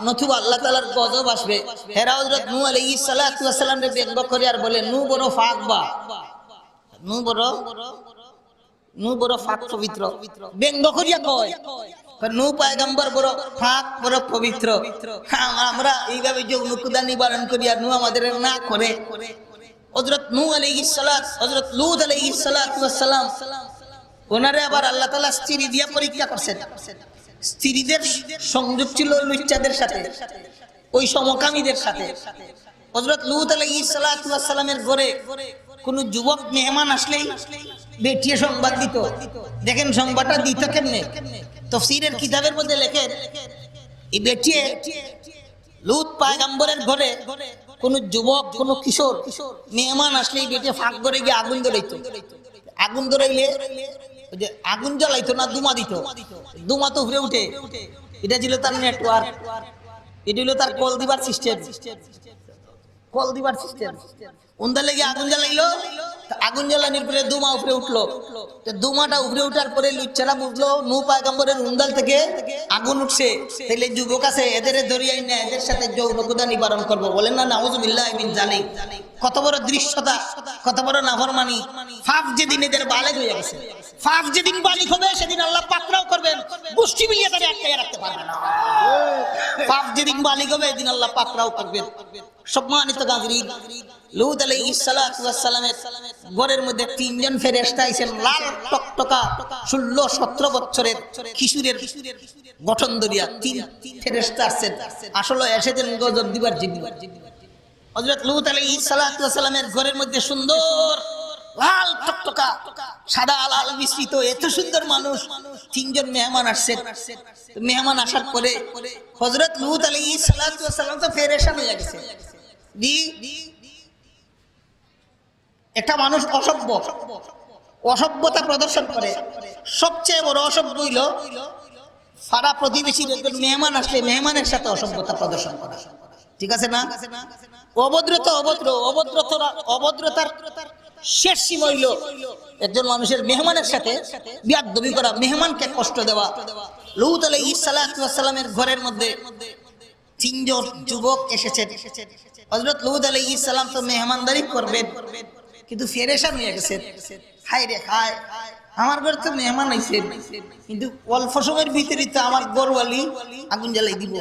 Speaker 1: নতুবা আল্লাহ তাআলার গজব আসবে। হেরা হযরত নূহ আলাইহিস সালাতু ওয়াস সালামকে ব্যঙ্গ করে আর বলে, নূহ বড় ফাঁকবা, নূহ বড় ফাঁক পবিত্র, ব্যঙ্গ করিয়া কয় নূহ পয়গম্বর বড় ফাঁক, বড় পবিত্র। আমরা এইভাবে যৌন ক্ষুধা নিবারণ করি, আর নূহ আমাদের না করে। হযরত নূহ আলাইহিস সালাত, হযরত লূত আলাইহিস সালাতু ওয়াস সালাম, ওনারে আবার আল্লাহ তাআলা স্ত্রী দিয়া পরীক্ষা করছেন। স্ত্রীদের সংযোগ ছিল লুচ্চাদের সাথে, ওই সমকামীদের সাথে। হযরত লূত আলাইহিস সালাতু ওয়াস সালামের ঘরে কোন যুবক মেহমান আসলেই বেটিয়ে সংবাদ দিত। দেখেন সংবাদটা দিত কেমনে? তাফসীরের কিতাবের মধ্যে লেখেন, এই বেটিয়ে লূত পয়গম্বরের ঘরে কোন যুবক, কোন কিশোর মেহমান আসলেই বেটিয়ে ফাঁক করে গিয়ে আগুন ধরাইতো। আগুন ধরাইলে যে আগুন জ্বালাইতো না, দুমা দিত। দুমা তো উপরে উঠে, এটা ছিল তার নেটওয়ার্ক, এটা হলো তার কল দিবার সিস্টেম। কল দিবার সিস্টেম। উন্দা লেগে আগুন জ্বালাইলো, আগুন জ্বালানির পরে দুমা উপরে উঠলো, দুমাটা উপরে উঠার পরে লুচ্চারা বুঝলো নূহ পয়গম্বরের উন্দাল থেকে আগুন উঠছে, তাইলে যুবক আছে এদের ধরিয়াই না, এদের সাথে যৌনকতা নিবারণ করবো। বলেন না নাউযুবিল্লাহি মিন যালিক। কত বড় দৃশ্যতা, কত বড় নাফরমানি। ফাফ যেদিন এদের বালেগ হয়ে গেছে, ফাফ যেদিন বালিক হবে সেদিন আল্লাহ পাকড়াও করবেন, গোষ্ঠী মিলিয়ে তাদের আটকাইয়া রাখতে পারবে না। ফাফ যেদিন বালিক হবে এদিন আল্লাহ পাকড়াও করবেন। সম্মানিত গাজরিন, লূত আলাইহিস সালাতু ওয়াস সালামের ঘরের মধ্যে তিনজন ফেরেশতা আইছেন, লাল টকটকা 16-17 বছরের কিশোরের গঠন ধরিয়া তিন ফেরেশতা আসছেন। আসলে এসেছেন গজব দিবার জন্য। হযরত লূত আলাইহিস সালাতু ওয়াস সালামের ঘরের মধ্যে সুন্দর লাল টকটকা সাদা লাল মিশ্রিত এত সুন্দর মানুষ, তিনজন মেহমান আসছেন। মেহমান আসার পরে হযরত লূত আলাইহিস সালাতু ওয়াস সালাম তো পেরেশান হয়ে গেছে। একটা মানুষ অসভ্যতা প্রদর্শন করে। সবচেয়ে বড় অসভ্য হইল সারা প্রতিবেশীর একজন মেহমান আসলে মেহমানের সাথে অসভ্যতা প্রদর্শন করা। ঠিক আছে না? অভদ্রতার শেষ সীমা হইল একজন মানুষের মেহমানের সাথে বিয়াদবি করা, মেহমানকে কষ্ট দেওয়া। লূত আলাইহিস সালাতু ওয়াস সালামের ঘরের মধ্যে তিনজন যুবক এসেছেন। হযরত লূত আলাইহিস সালাম তো মেহমানদারি করবেন, কিন্তু ফেরেশান হয়ে গেছেন। হায় রে হায়, আমার ঘরে তো মেহমান আইছেন, কিন্তু অল্প সময়ের ভিতরেই তো আমার ঘরওয়ালি আগুন জ্বালাই দিব,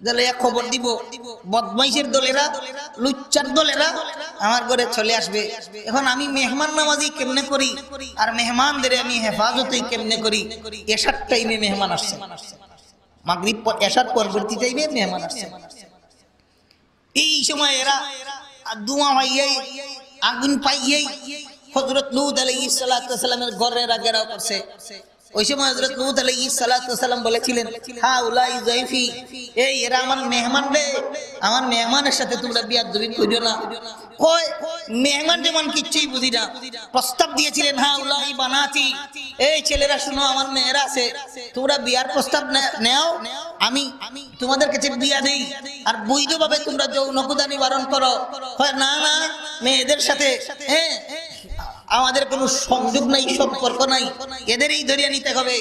Speaker 1: জ্বালাইয়া খবর দিব, বদমাইশের দলেরা, লুচ্চার দলেরা আমার ঘরে চলে আসবে। এখন আমি মেহমান নামাজি কেমনে করি, আর মেহমানদের আমি হেফাজতই কেমনে করি? এশার টাইমে মেহমান আসছে, মাগরিব এশার পরবর্তী টাইমে মেহমান আসছে। এই সময় এরা ধোঁয়া পাইয়াই, আগুন পাইয়াই হযরত লূত আলাইহিস সালাতু ওয়াস সালামের ঘরের ঘেরাও করছে। ওই সময় হযরত লূত আলাইহিস সালাতু ওয়াস সালাম বলেছিলেন, হাউলাই যায়ফি, এই এরা আমার মেহমান রে, আমার মেহমানের সাথে তোমরা বিয়াদবি করিও না। কয় মেহমান যেমন কিচ্ছুই বুঝি না। প্রস্তাব দিয়েছিলেন, হাউলাই বানাতি, এই ছেলেরা শুনো, আমার মেয়েরা আছে, তোমরা বিয়ার প্রস্তাব নেও, আমি তোমাদের কাছে বিয়া দেই, আর বৈধভাবে তোমরা যৌনকতা নিবারণ করো। হয় না না, মেয়েদের সাথে আমাদের কোনো সংযোগ নাই, সম্পর্ক নাই, এদেরই ধরিয়ে নিতে হবে।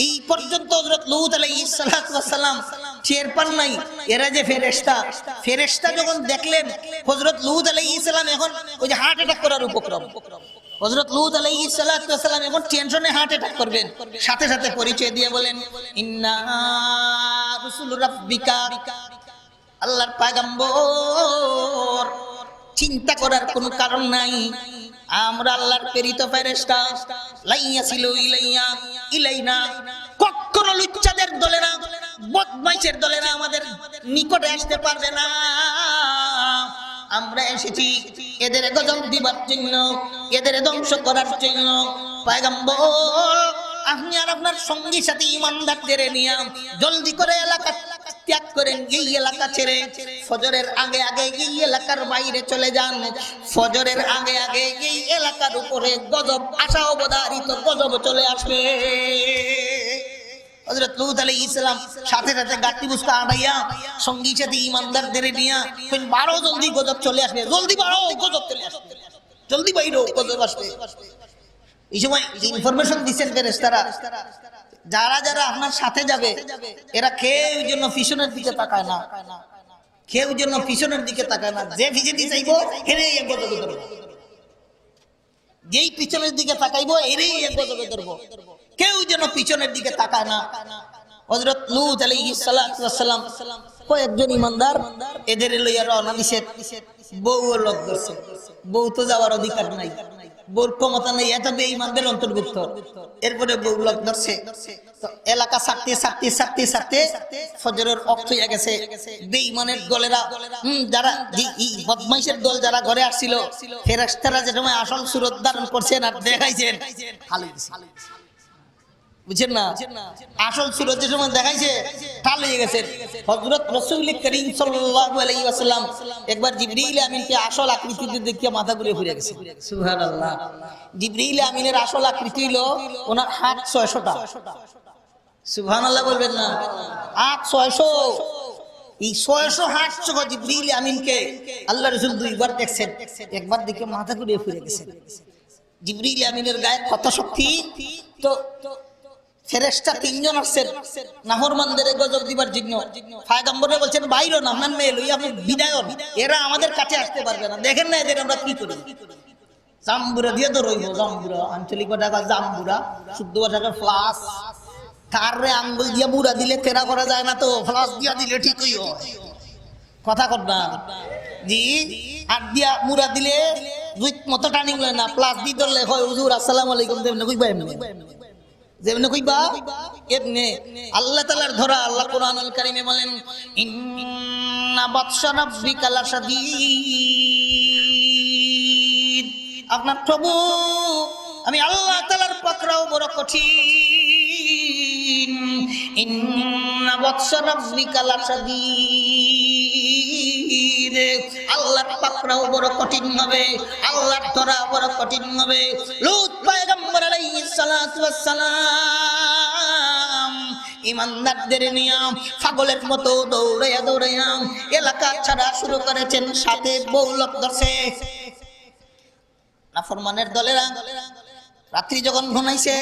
Speaker 1: এই পর্যন্ত হযরত লূত আলাইহিস সালাতু ওয়াস সালাম টের পান নাই এরা যে ফেরেশতা। ফেরেশতা যখন দেখলেন হযরত লূত আলাইহিস সালাম এখন ওই যে হার্ট অ্যাটাক করার উপক্রম, হযরত লূত আলাইহিস সালাতু ওয়াস সালাম এখন টেনশনে হার্ট অ্যাটাক করবেন, সাথে সাথে পরিচয় দিয়ে বলেন, ইন্না রাসূল রাব্বিকা, আল্লাহর পয়গম্বর, চিন্তা করার কোনো কারণ নাই, আমরা আল্লাহর প্রেরিত ফেরেশতা। লাইয়াসিলু ইলাইনা, কখনো লুচ্চাদের দলেরা, বদমাইশের দলেরা আমাদের নিকটে আসতে পারবে না। আমরা এসেছি এদের গজব দিবার জন্য, এদের ধ্বংস করার জন্য। পয়গম্বর, আপনি আর আপনার সঙ্গী সাথী ইমানদারদের নিয়ে জলদি করে এলাকা ত্যাগ করেন, এই এলাকা ছেড়ে ফজরের আগে আগে এই এলাকার বাইরে চলে যান। ফজরের আগে আগে এই এলাকার উপরে গজব আশা অবধারিত গজব চলে আসবে। হযরত লূত আলাইহিস সালাম সাথে সাথে গাটি বুসকা আড়াইয়া সঙ্গী সাথী ইমানদারদের নিয়ে কইন, বারো জলদি গজব চলে আসবে, জলদি বারো গজব চলে আসবে, জলদি বাইরো গজব আসবে। এই সময় ইনফরমেশন দিচ্ছেন ফেরেশতারা, যারা যারা আপনার সাথে যাবে এরা কেউ যেন পিছনের দিকে তাকায় না, কেউ যেন পিছনের দিকে তাকায় না। যে ভিজেতে চাইবো এরেই এক গজবে ধরবো, যেই পিছনের দিকে তাকাইবো এরেই এক গজবে ধরবো, কেউ যেন পিছনের দিকে তাকায় না। হযরত লূত আলাইহিস সালাতু ওয়াস সালাম কয়েকজন ইমানদার এদের লইয়া রওনা দিছেন। বউ লোক ধরছে, বউ তো যাওয়ার অধিকার নাই, বউর ক্ষমতা নেই, এত বেঈমানদের অন্তর্ভুক্ত। এরপরে বউ লোক ধরছে, তো এলাকা ছাড়তে ছাড়তে ছাড়তে ছাড়তে ফজরের ওয়াক্ত হয়ে গেছে। বেঈমানের দলেরা, যারা বদমাইশের দল যারা ঘরে আসছিল, ফেরেশতারা যে সময় আসল সুরত ধারণ করছেন আর দেখাইছেন, বুঝছেন না, আসল সুরত যে সময় দেখাইছে ঠাল হয়ে গেছে। হযরত রাসূল করিম সাল্লাল্লাহু আলাইহি ওয়াসাল্লাম একবার জিবরিল আমিনকে আসল আকৃতিতে দেখে মাথা ঘুরে ফিরে গেছে। সুবহানাল্লাহ। জিবরিল আমিনের আসল আকৃতি হলো ওনার হাত 600টা। সুবহানাল্লাহ বলবেন না, হাত 600। এই 600 হাত সহ জিবরিল আমিনকে আল্লাহ রাসূল দুইবার দেখছেন, একবার দেখে মাথা ঘুরে ফিরে গেছেন। জিবরিল আমিনের গায়ে কত শক্তি! তো ফেরেশতা তিনজন আসছেন নাফরমানদের গজব দিবার জন্য। পয়গম্বরে বলছেন বাইরো না, আপনার মেয়ে লইয়া আপনি বিদায় হন, এরা আমাদের কাছে আসতে পারবে না। দেখেন না এদের আমরা কি করি? জাম্বুরা দিয়ে তো রইব, জাম্বুরা আঞ্চলিক ভাষা জাম্বুরা, শুদ্ধ ভাষা ফ্লাস। কারে আঙ্গুল দিয়ে বুড়া দিলে তেরা করা যায় না, তো ফ্লাস দিয়া দিলে ঠিকই হয়। কথা কর না জি, হাত দিয়া মুড়া দিলে দুই মতো টানি বলে না, প্লাস দিয়ে ধরলে হয় হুজুর আসসালামু আলাইকুম দেবনে কইবা, এমনি যেমনে কইবা এমনি। আল্লাহ তাআলার ধরা, আল্লাহ কোরআনুল কারীমে বলেন ইন্না বাতশা রাব্বিকা লাশাদীদ, আপনার প্রভু আমি আল্লাহ তাআলার পাকড়াও বড় কঠিন। ইন্না বাতশা রাব্বিকা লাশাদীদ, আল্লাহর পাকড়াও বড় কঠিন হবে, আল্লাহর ধরা বড় কঠিন হবে। লূত পয়গম্বর আলাইহিস সালাতু ওয়াস সালাম ইমানদারদের নিয়ে পাগলের মতো দৌড়াইয়া দৌড়াইয়া এলাকা ছাড়া শুরু করেছেন, সাথে বউ লোক ধরছে। নাফরমানের দলেরা রাত্রি যখন ঘুমাইছে,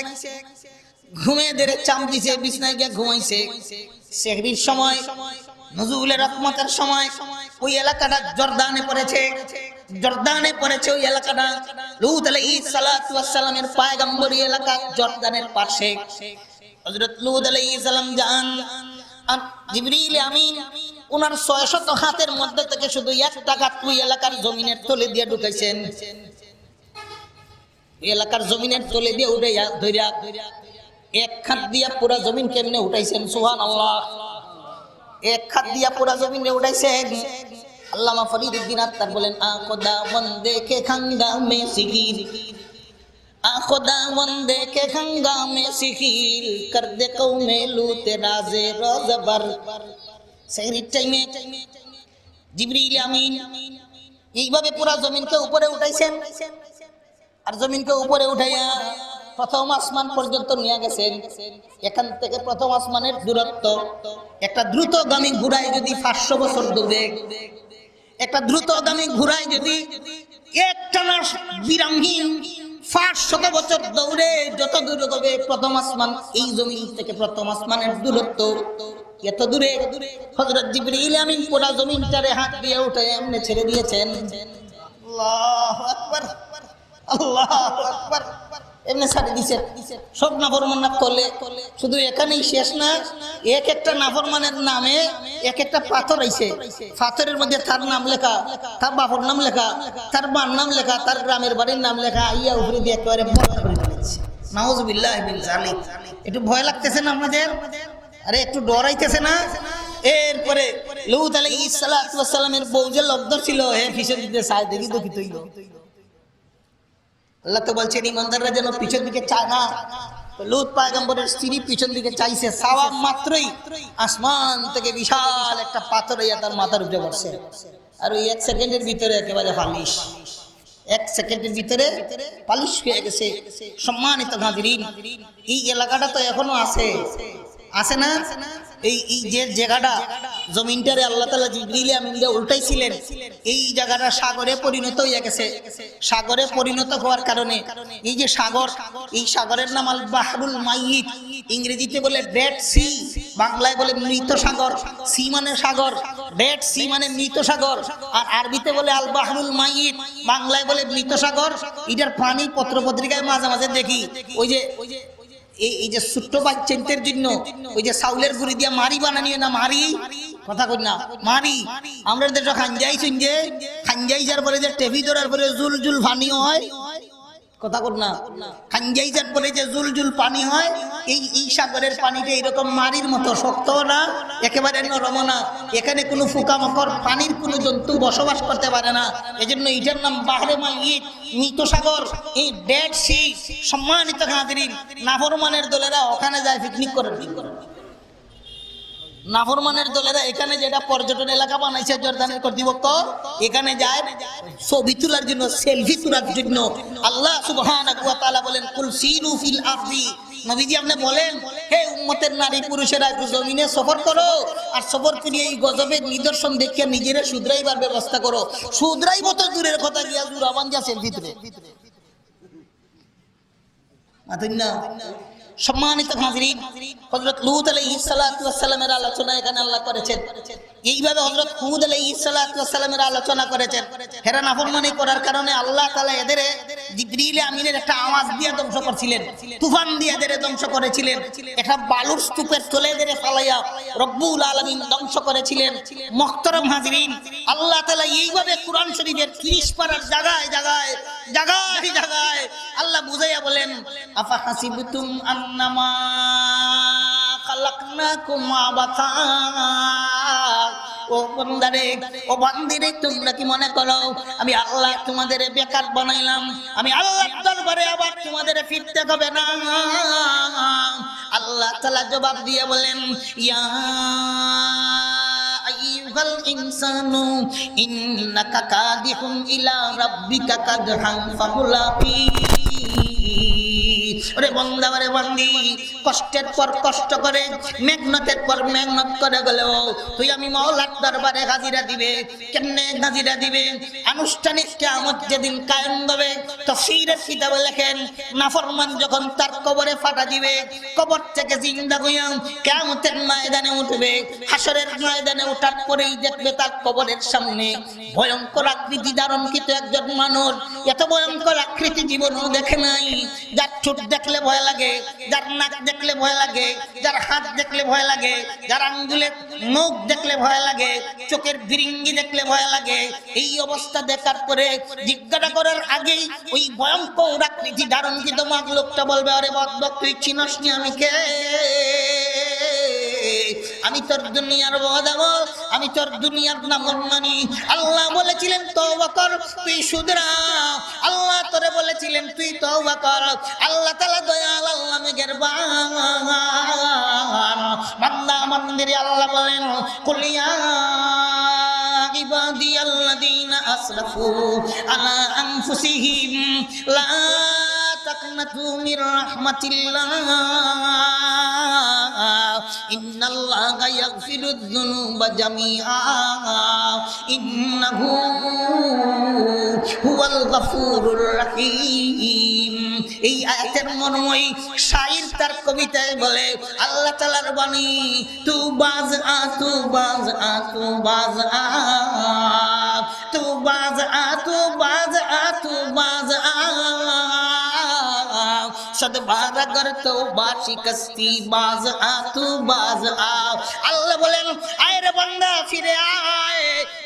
Speaker 1: ঘুমে দেরে চাম দিছে, বিছনায় গিয়ে ঘুমাইছে। সেহরির সময়, নজুলের রহমতের সময় ওই এলাকাটা জর্দানে পড়েছে, জর্দানে পড়েছে ওই এলাকাটা। লূত আলাইহিস সালাতু ওয়াস সালামের পয়গম্বরী এলাকা জর্দানের পাশে। হযরত লূত আলাইহিস সালাম যান, আর জিবরিল আমিন ওনার 600 হাতের মধ্যে থেকে শুধু একটা হাত ওই এলাকার জমিনের তলে দিয়ে ঢুকাইছেন। এলাকার জমিনের তলে দিয়ে উঠে ধইরা এক হাত দিয়া পুরা জমিন কেমনে উঠাইছেন, সুবহানাল্লাহ। এক হাত দিয়া পুরা জমিনে উঠাইছেন। আল্লামা ফরিদুদ্দীন আত্তার বলেন আ খোদা বন্দে কে খাঙ্গা মে সিগির, আ খোদা বন্দে কে খাঙ্গা মে সিগির কর দে কওমে লুতে রাজে রজবার। সেহরির টাইমে জিবরিল আমিন এইভাবে পুরা জমিনকে উপরে উঠাইছেন, আর জমিনকে উপরে উঠাইয়া প্রথম আসমান পর্যন্ত নিয়ে গেছেন। এখান থেকে প্রথম আসমানের দূরত্ব একটা দ্রুতগামী ঘোড়ায় যদি 500 বছর দৌড়ে, একটা দ্রুতগামী ঘোড়ায় যদি একটানা বিরামহীন 500 বছর দৌড়ে যত দূর হবে প্রথম আসমান, এই জমিন থেকে প্রথম আসমানের দূরত্ব এত দূরে হযরত জিবরিল আমিন পুরা জমিনটারে হাত দিয়ে উঠে এমনি ছেড়ে দিয়েছেন। আল্লাহু আকবার, আল্লাহু আকবার, এমনি ছাড়ে দিছে। সব নাফরমান করলে শুধু এখানেই শেষ না, এক একটা নাফরমানের নামে এক একটা পাথর আইছে, পাথরের মধ্যে তার নাম লেখা, তার বাপর নাম লেখা, তার মার নাম লেখা, তার গ্রামের বাড়ির নাম লেখা, আইয়া উপরে দিয়ে একেবারে বন্ধ করে দিয়েছে। নাউযুবিল্লাহি মিন যালিক। একটু ভয় লাগতেছে না আপনাদের? আরে একটু ডরাইতেছে না? এরপরে লূত আলাইহিস সালাতু ওয়াস সালামের বউ যে লব্ধ ছিল, হে পিছন দিকে চায়, দেখি তো কি তৈল। আল্লাহ তো বলছেন ইমানদাররা যেন পিছন দিকে চায় না। তো লূত পয়গম্বরের স্ত্রী পিছন দিকে চাইছে, চাওয়া মাত্রই আসমান থেকে বিশাল একটা পাথর হইয়া তার মাথার উপরে পড়ছে। আর ওই 1 সেকেন্ডের ভিতরে একেবারে পালিশ, 1 সেকেন্ডের ভিতরে পালিশ হয়ে গেছে। সম্মানিত হাজিরিন, এই এলাকাটা তো এখনো আছে, আছে না? এই যে জায়গাটা জমিনটারে আল্লাহ তাআলা জিবরিল আমিনকে উল্টাইছিলেন, এই জায়গাটা সাগরে পরিণত হয়ে গেছে। সাগরে পরিণত হওয়ার কারণে এই যে সাগর, এই সাগরের নাম আল বাহরুল মাইয়িত, ইংরেজিতে বলে ডেড সি, বাংলায় বলে মৃত সাগর। সি মানে সাগর, ডেড সি মানে মৃত সাগর, আর আরবিতে বলে আল বাহরুল মাইয়িত, বাংলায় বলে মৃত সাগর। এটার পানি পত্র পত্রিকায় মাঝে মাঝে দেখি, ওই যে এই যে ছোট্ট বাচ্চাদের জন্য ওই যে চাউলের গুঁড়ি দিয়ে মারি বানানিও না, মারি কথা কই না, মারি। আমরা দেশে খাঞ্জাই শুনছে, খাঞ্জাই যার পরে যে টেভি ধরার পরে জুল জুল পানিও হয়, কথা কর না, খাঞ্জাই যার পরে যে জুল জুল পানি হয়, এই সাগরের পানিটা এইরকম মারির মতো শক্ত না, একেবারে নরম না। এখানে কোনো পোকামাকড়, পানির কোনো জন্তু বসবাস করতে পারে না। এজন্য এটার নাম বাহরে মাইয়িত, মৃত সাগর, এই ডেড সি। সম্মানিত হাজিরিন, নাফরমানের দলেরা ওখানে যায় পিকনিক করে। নাফরমানের দলেরা এখানে যেটা পর্যটন এলাকা বানাইছে জর্দানের কর্তৃপক্ষ, এখানে যায় ছবি তোলার জন্য, সেলফি তোলার জন্য। আল্লাহ সুবহানাহু ওয়া তাআলা বলেন কুল সিরু ফিল আরদি নবীজি আপনি বলেন, হে উম্মতের নারী পুরুষেরা একটু জমিনে সফর করো, আর সফর করিয়ে এই গজবের নিদর্শন দেখিয়ে নিজেরা শুধরাইবার ব্যবস্থা করো। শুধরাইব তো দূরের কথা, গিয়া জুরাবান যাচ্ছেন ভিতরে। সম্মানিত হাজরিন, হযরত লূত আলাইহিস সালাতু ওয়াস সালামের আলোচনা এখানে আল্লাহ করেছেন। এইভাবে হযরত হুদ আলাইহিস সালাতু ওয়াস সালামের আলোচনা করেছেন। হেরা নাফরমানি করার কারণে আল্লাহ তাআলা এদের জিবরিল আমিনের একটা আওয়াজ দিয়ে ধ্বংস করেছিলেন, তুফান দিয়ে এদের ধ্বংস করেছিলেন, একটা বালুর স্তূপের তলে এদের ফালাইয়া রব্বুল আলামিন ধ্বংস করেছিলেন। মুহতারাম হাজরিন, আল্লাহ তাআলা এইভাবে কুরআন শরীফের 30 পারার জায়গায় জায়গায় জায়গায় জায়গায় আল্লাহ বুঝাইয়া বলেন, আফা হাসিবতুম আন্নামা খালাকনাকুম আবাথা। ও বান্দারে, ও বান্দিরে, তোমরা কি মনে করো আমি আল্লাহ তোমাদের বেকার বানাইলাম? আমি আল্লাহর দরবারে আবার তোমাদের ফিরতে হবে না। আল্লাহ তাআলা জবাব দিয়ে বলেন, ইয়া আইয়ুহাল ইনসানু ইন্নাকা কাদিহুন ইলা রাব্বিকা কাদহান ফামুলাকি। ওরে বান্দা, ওরে বান্দি, কষ্টের পর কষ্ট করে, মেহনতের পর মেহনত করে গেলেও তুই আমি মাওলার দরবারে হাজিরা দিবে। কেমনে হাজিরা দিবে? আনুষ্ঠানিক কিয়ামত যেদিন কায়েম হবে, তাফসীরের কিতাবে লেখেন, নাফরমান যখন তার কবরে ফাটা দিবে, কবর থেকে জিন্দা হইয়া কিয়ামতের ময়দানে উঠবে। হাসরের ময়দানে ওঠার পরেই দেখবে তার কবরের সামনে ভয়ঙ্কর আকৃতি ধারণকৃত একজন মানুষ। এত ভয়ঙ্কর আকৃতি জীবনও দেখে নাই। যার ঠোঁট দেখলে ভয় লাগে, যার নাক দেখলে ভয় লাগে, যার হাত দেখলে ভয় লাগে, যার আঙ্গুলের মুখ দেখলে ভয় লাগে, চোখের ভিরিঙ্গি দেখলে ভয় লাগে। এই অবস্থা দেখার পরে জিজ্ঞাসা করার আগেই ওই ভয়ঙ্কর আকৃতি ধারণকৃত লোকটা বলবে, আরে বদবক, তুই চিনস নি আমি কে? আমি তোর দুনিয়ার বদামল, আমি তোর দুনিয়ার নাফরমানি। আল্লাহ বলেছিলেন তওবা কর, তুই শুধরা। আল্লাহ তোরে বলেছিলেন তুই তওবা কর। আল্লাহ তাআলা দয়াল, আল্লাহ মেহেরবান। বান্দা বান্দিরে আল্লাহ বলেন, কুল ইয়া ইবাদিয়াল্লাযীনা আসরাফু আলা আনফুসিহিম লা তাকনাতু মির রাহমাতিল্লাহ ইন্নাল্লাহা ইয়াগফিরুয যুনুবা জামিআ ইন্নাহু হুয়াল গফুরুর রহিম। এই আয়াতের মর্মই শায়র তার কবিতায় বলে, আল্লাহ তাআলার বাণী, তু বাজ আ, তু বাজ আ, তু বাজ আ, তু বাজ আ, তু বাজ আ, তু বাজ আ, সদবার अगर तौबा शिकस्ती बाज आ, तू बाज आ। আল্লাহ বলেন, আয় রে বান্দা ফিরে আয়,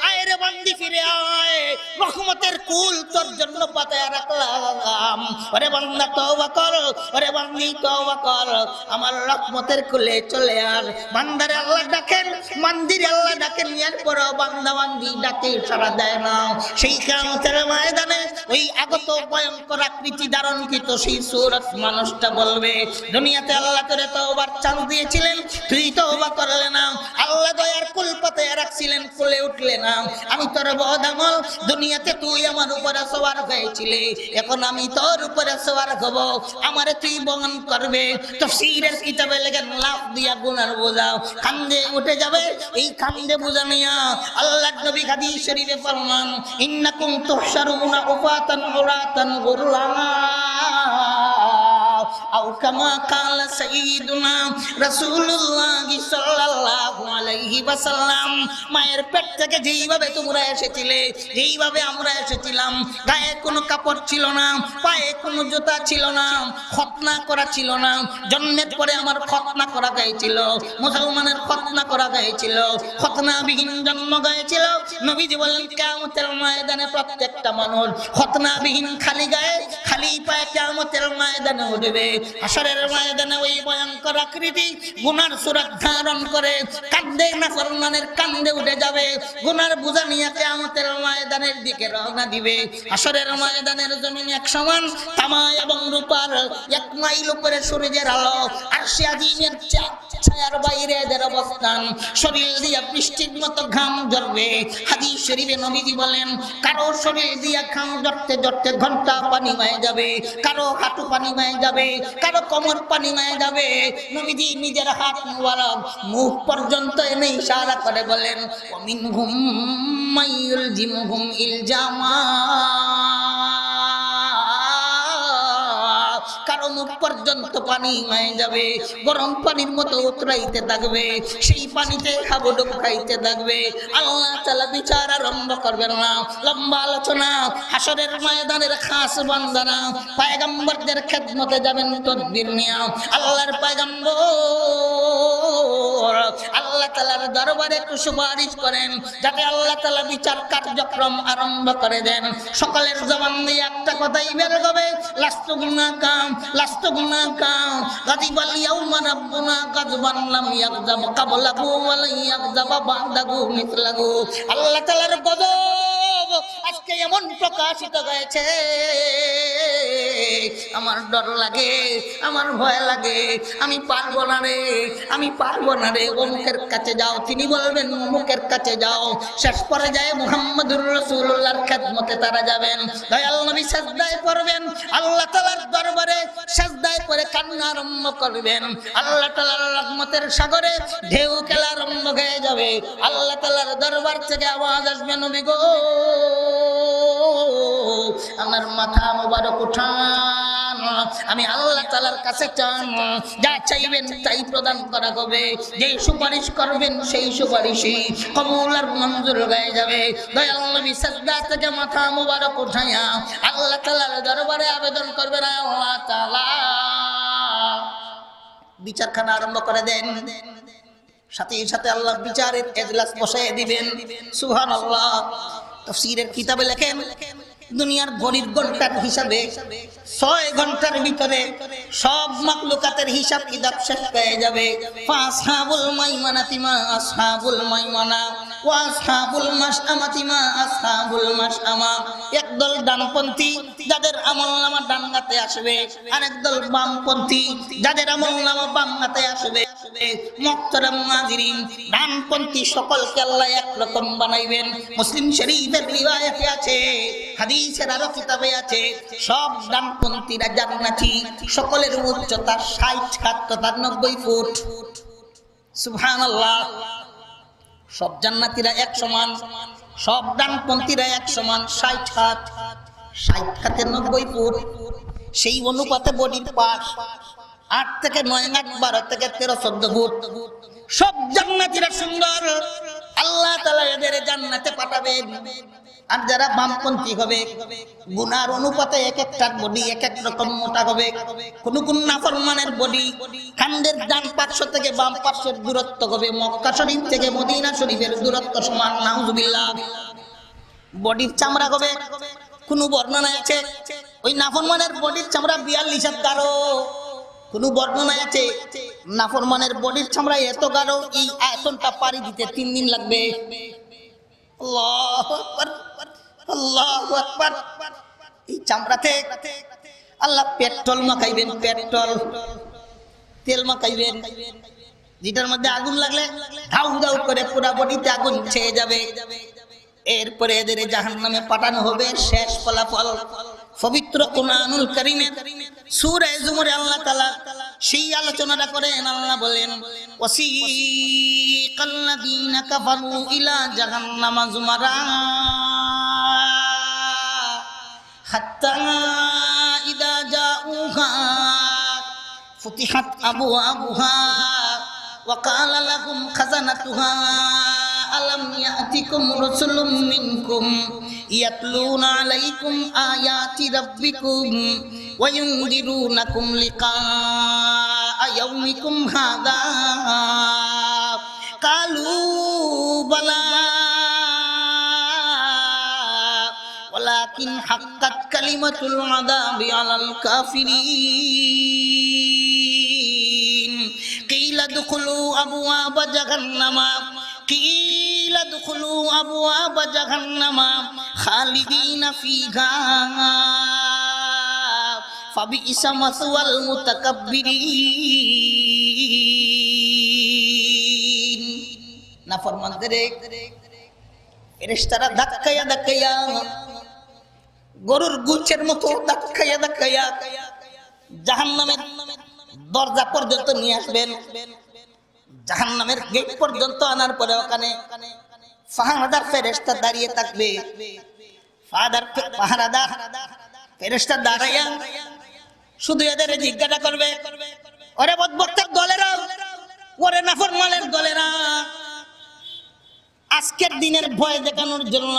Speaker 1: আয় রে বান্দি ফিরে আয়, রহমতের কুল তোর জন্য পাতায়া রাখলাম। ওরে বান্দা তওবা কর, ওরে বান্দি তওবা কর, আমার রহমতের কুলে চলে আস। বান্দারে আল্লাহ ডাকেন, বান্দিরে আল্লাহ ডাকেন, এরপর বান্দা বান্দি ডাকে সাড়া দেয় না। সেই কিয়ামতের ময়দানে ওই আগত ভয়ঙ্কর আকৃতি ধারণকৃত সেই সূরত মানুষটা বলবে, দুনিয়াতে আল্লাহ তোরে তওবার চান্স দিয়েছিলেন, তুই তওবা করলে না। আল্লাহ দয়ার কুল পাতায়া রাখছিলেন, কুলে উঠলে না। আমি তোর বদামল, দুনিয়াতে তুই আমার উপরে সওয়ার হয়েছিলি, এখন আমি তোর উপরে সওয়ার হব, আমারে তুই বহন করবে। তাফসীরের কিতাবে লেখেন, লাফ দিয়া গুনার বোঝা কান্দে উঠে যাবে। এই কান্দে বোঝা নিয়া আল্লাহর নবী হাদিস শরীফে ফরমান, ইন্নাকুম তুহশারুনা উফাতান উরাতান গুরলা আও কামা কালা সাইয়্যিদুনা রাসূলুল্লাহ সাল্লাল্লাহু আলাইহি ওয়াসাল্লাম। মায়ের পেট থেকে যেইভাবে তোমরা এসেছিলে, যেইভাবে আমরা এসেছিলাম, গায়ে কোনো কাপড় ছিল না, পায়ে কোনো জুতা ছিল না, খতনা করা ছিল না। জন্মের পরে আমার খতনা করা গিয়েছিল, মুসলমানের খতনা করা গিয়েছিল, খতনাবিহীন জন্ম গিয়েছিল। নবীজি বলেন, কিয়ামতের ময়দানে প্রত্যেকটা মানুষ খতনাবিহীন খালি গায়ে খালি পায়ে কিয়ামতের ময়দানে উঠবে। হাসরের ময়দানে ওই ভয়ঙ্কর আকৃতি গুনার সুরত ধারণ করে কান্দে নাফরমানের কান্দে উঠে যাবে। গুনার বোঝা নিয়ে কিয়ামতের ময়দানের দিকে রওনা দিবে। হাসরের ময়দানের জমিন এক সমান তামা এবং রূপার 1 মাইল উপরে সূর্যের আলো, আরশে আজিমের ছায়ার বাইরে এদের অবস্থান, শরীর দিয়ে বৃষ্টির মতো ঘাম ঝরবে। হাদিস শরীফে নবীজি বলেন, কারো শরীর দিয়ে ঘাম ঝরতে ঝরতে ঘন্টা পানি হয়ে যাবে, কারো হাঁটু পানি হয়ে যাবে, কারো কোমর পানি হয়ে যাবে। নবীজি নিজের হাত মুবারক মুখ পর্যন্ত এনে ইশারা করে বলেন, ওয়ামিনহুম মাইয়ুলজিমুহুম ইলজামা, কারো মুখ পর্যন্ত পানি হয়ে যাবে, গরম পানির মতো উতরাইতে থাকবে, সেই পানিতে হাবুডুব খাইতে থাকবে। আল্লাহ তাআলা বিচার আরম্ভ করবেন না। লম্বা আলোচনা। হাসরের ময়দানের খাস বান্দারা পয়গম্বরদের খেদমতে যাবেন তদবির নিয়া। আল্লাহর পয়গম্বর আল্লাহ তাআলার দরবারে একটু সুপারিশ করেন, যাতে আল্লাহ তাআলা বিচার কার্যক্রম আরম্ভ করে দেন। সকলের জবান দিয়ে একটা কথাই বের হবে, লাস্তু গুনাকাম, লাস্তু গুনাকাম, গাদিবাল ইয়াউমা রাব্বুনা গাজবান লাম ইয়াগযাব ক্বাবলাহু ওয়া লা ইয়াগযাব বা'দাহু মিসলাহু। আল্লাহ তাআলার গজব আজকে এমন প্রকাশিত হয়েছে, আমার ডর লাগে, আমার ভয় লাগে, আমি পারবো না রে, আমি পারবো না রে। অমুকের কাছে যাও, তিনি বলবেন অমুকের কাছে যাও। শেষ পর্যায়ে মুহাম্মদুর রাসূলুল্লাহর খেদমতে তারা যাবেন। দয়াল নবী সিজদায় পড়বেন, আল্লাহ তাআলার দরবারে সিজদায় পড়ে কান্না আরম্ভ করবেন। আল্লাহ তাআলার রহমতের সাগরে ঢেউ খেলা আরম্ভ হয়ে যাবে। আল্লাহ তাআলার দরবার থেকে আওয়াজ আসবে, নবী গো আমার মাথা মোবারক উঠান, আমি আল্লাহ তাআলার কাছে চান, যা চাইবেন তাই প্রদান করা হবে, যেই সুপারিশ করবেন সেই সুপারিশই কবুল আর মঞ্জুর হয়ে যাবে। দয়াল নবী সিজদা থেকে মাথা মোবারক উঠাইয়া আল্লাহ তাআলার দরবারে আবেদন করবেন, আল্লাহ তাআলা বিচারখানা আরম্ভ করে দেন। সাথে সাথে আল্লাহ বিচারের এজলাস বসায় দিবেন। সুবহানাল্লাহ। তাফসীরের কিতাবে লেখেন, দুনিয়ার ঘড়ির ঘন্টার হিসাবে 6 ঘন্টার ভিতরে সব মাখলুকাতের হিসাব কিতাব শেষ হয়ে যাবে। ফাসহাবুল মাইমানাতি মা আসহাবুল মাইমানা ওয়া আসহাবুল মাশআমাতি মা আসহাবুল মাশআমা। একদল ডানপন্থী যাদের আমলনামা ডান হাতে আসবে, আরেক দল বামপন্থী যাদের আমলনামা বাম হাতে আসবে। মুহতারাম নাযিরিন, ডানপন্থী সকলকে আল্লাহ একরকম বানাইবেন। মুসলিম শরীফের রিওয়ায়াতে আছে, হাদিসের আরো কিতাবে আছে, সব ডানপন্থীরা জান্নাতি, সকলের উচ্চতা 60 হাত তথা 90 ফুট। সুবহানাল্লাহ। সব জান্নাতীরা এক সমান, সব ডানপন্থীরা এক সমান, 60 হাত, 60 হাতে 90 ফুট। সেই অনুপাতে বডির পাশ 8 থেকে 9 হাত, 12 থেকে 13, 14 ফুট। সব জান্নাতীরা সুন্দর, আল্লাহ তাআলা এদের জান্নাতে পাঠাবেন। আর যারা বামপন্থী হবে, গুনার অনুপাতে এক একটার বডি এক এক রকম মোটা হবে। কোন কোন নাফরমানের বডি খান্ডের ডান পার্শ্ব থেকে বাম পার্শ্বের দূরত্ব হবে মক্কা শরীফ থেকে মদিনা শরীফের দূরত্ব সমান। নাউজুবিল্লাহ। বডির চামড়া হবে, কোন বর্ণনায় আছে ওই নাফরমানের বডির চামড়া 42 হাত গাঢ়। কোন বর্ণনায় আছে নাফরমানের বডির চামড়া এত গাঢ়, এই আয়তনটা পাড়ি দিতে 3 দিন লাগবে। আল্লাহু আকবার, আল্লাহু আকবার। এই চামড়াতে আল্লাহ পেট্রোল মাখাইবেন, পেট্রোল তেল মাখাইবেন, যেটার মধ্যে আগুন লাগলে ধাউ ধাউ করে পুরো বডিতে আগুন ছেয়ে যাবে। এরপরে এদের জাহান্নামে পাঠানো হবে। শেষ ফলাফল পবিত্র কুরআনুল কারীমে সূরা জুমরে আল্লাহ তাআলা সেই আলোচনাটা করেন। আল্লাহ বলেন, ওয়াসিকাল্লাযীনা কাফারু ইলা জাহান্নামা যুমারা হাত্তা ইযা জাউহা ফুতিহাত আবওয়াবুহা ওয়া ক্বালা লাহুম খাযানাতুহা আলাম ইয়াতিকুম রাসূলুম মিনকুম ইয়াতলুনা আলাইকুম আয়াতি রাব্বিকুম ওয়া ইউনদিরুনাকুম লিকাআ ইয়াউমিকুম হাযা ক্বালু বালা ওয়ালাকিন হাক্কাত কালিমাতুল আযাবি আলাল কাফিরিন কিলা দুখুলু আবওয়াবা জাহান্নামা কিলা দুখুলু আবওয়াবা জাহান্নামা খালিদিনা ফিহা ফাবিইসা মাসওয়াল মুতাকাব্বিরিন। নাফরমানদের ফেরেশতারা ধাক্কাইয়া ধাক্কাইয়া গরুর গুচ্ছের মতো ধাক্কাইয়া ধাক্কাইয়া জাহান্নামের দরজা পর্যন্ত নিয়ে আসবেন। জাহান্নামের গেট পর্যন্ত আনার পরে ওখানে পাহারাদার ফেরেশতা দাঁড়িয়ে থাকবে। পাহারাদার ফেরেশতা দাঁড়াইয়া শুধু এদের জিজ্ঞাসা করবে, ওরে বদবক্তার দলেরা, ওরে নাফরমানের দলেরা, আজকের দিনের ভয় দেখানোর জন্য,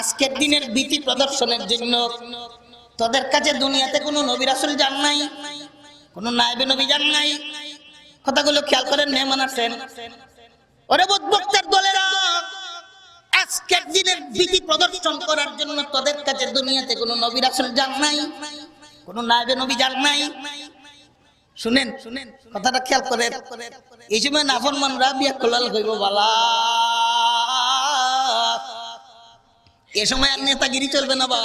Speaker 1: আজকের দিনের ভীতি প্রদর্শনের জন্য তোদের কাছে দুনিয়াতে কোনো নবী রাসূল যান নাই, কোনো নায়েবে নবী যান নাই। কথাগুলো খেয়াল করেন, মেহমান আসেন। ওরে বদবক্তার দলেরা, আজকের দিনের ভীতি প্রদর্শন করার জন্য তোদের কাছে দুনিয়াতে কোনো নবী রাসূল যান নাই, কোনো নায়েবে নবী যান নাই। শুনেন শুনেন, কথাটা খেয়াল করেন। এই সময় নাফরমানরা বিয়া কলাল কইব, বালা এ সময় আর নেতাগিরি চলবে না, বা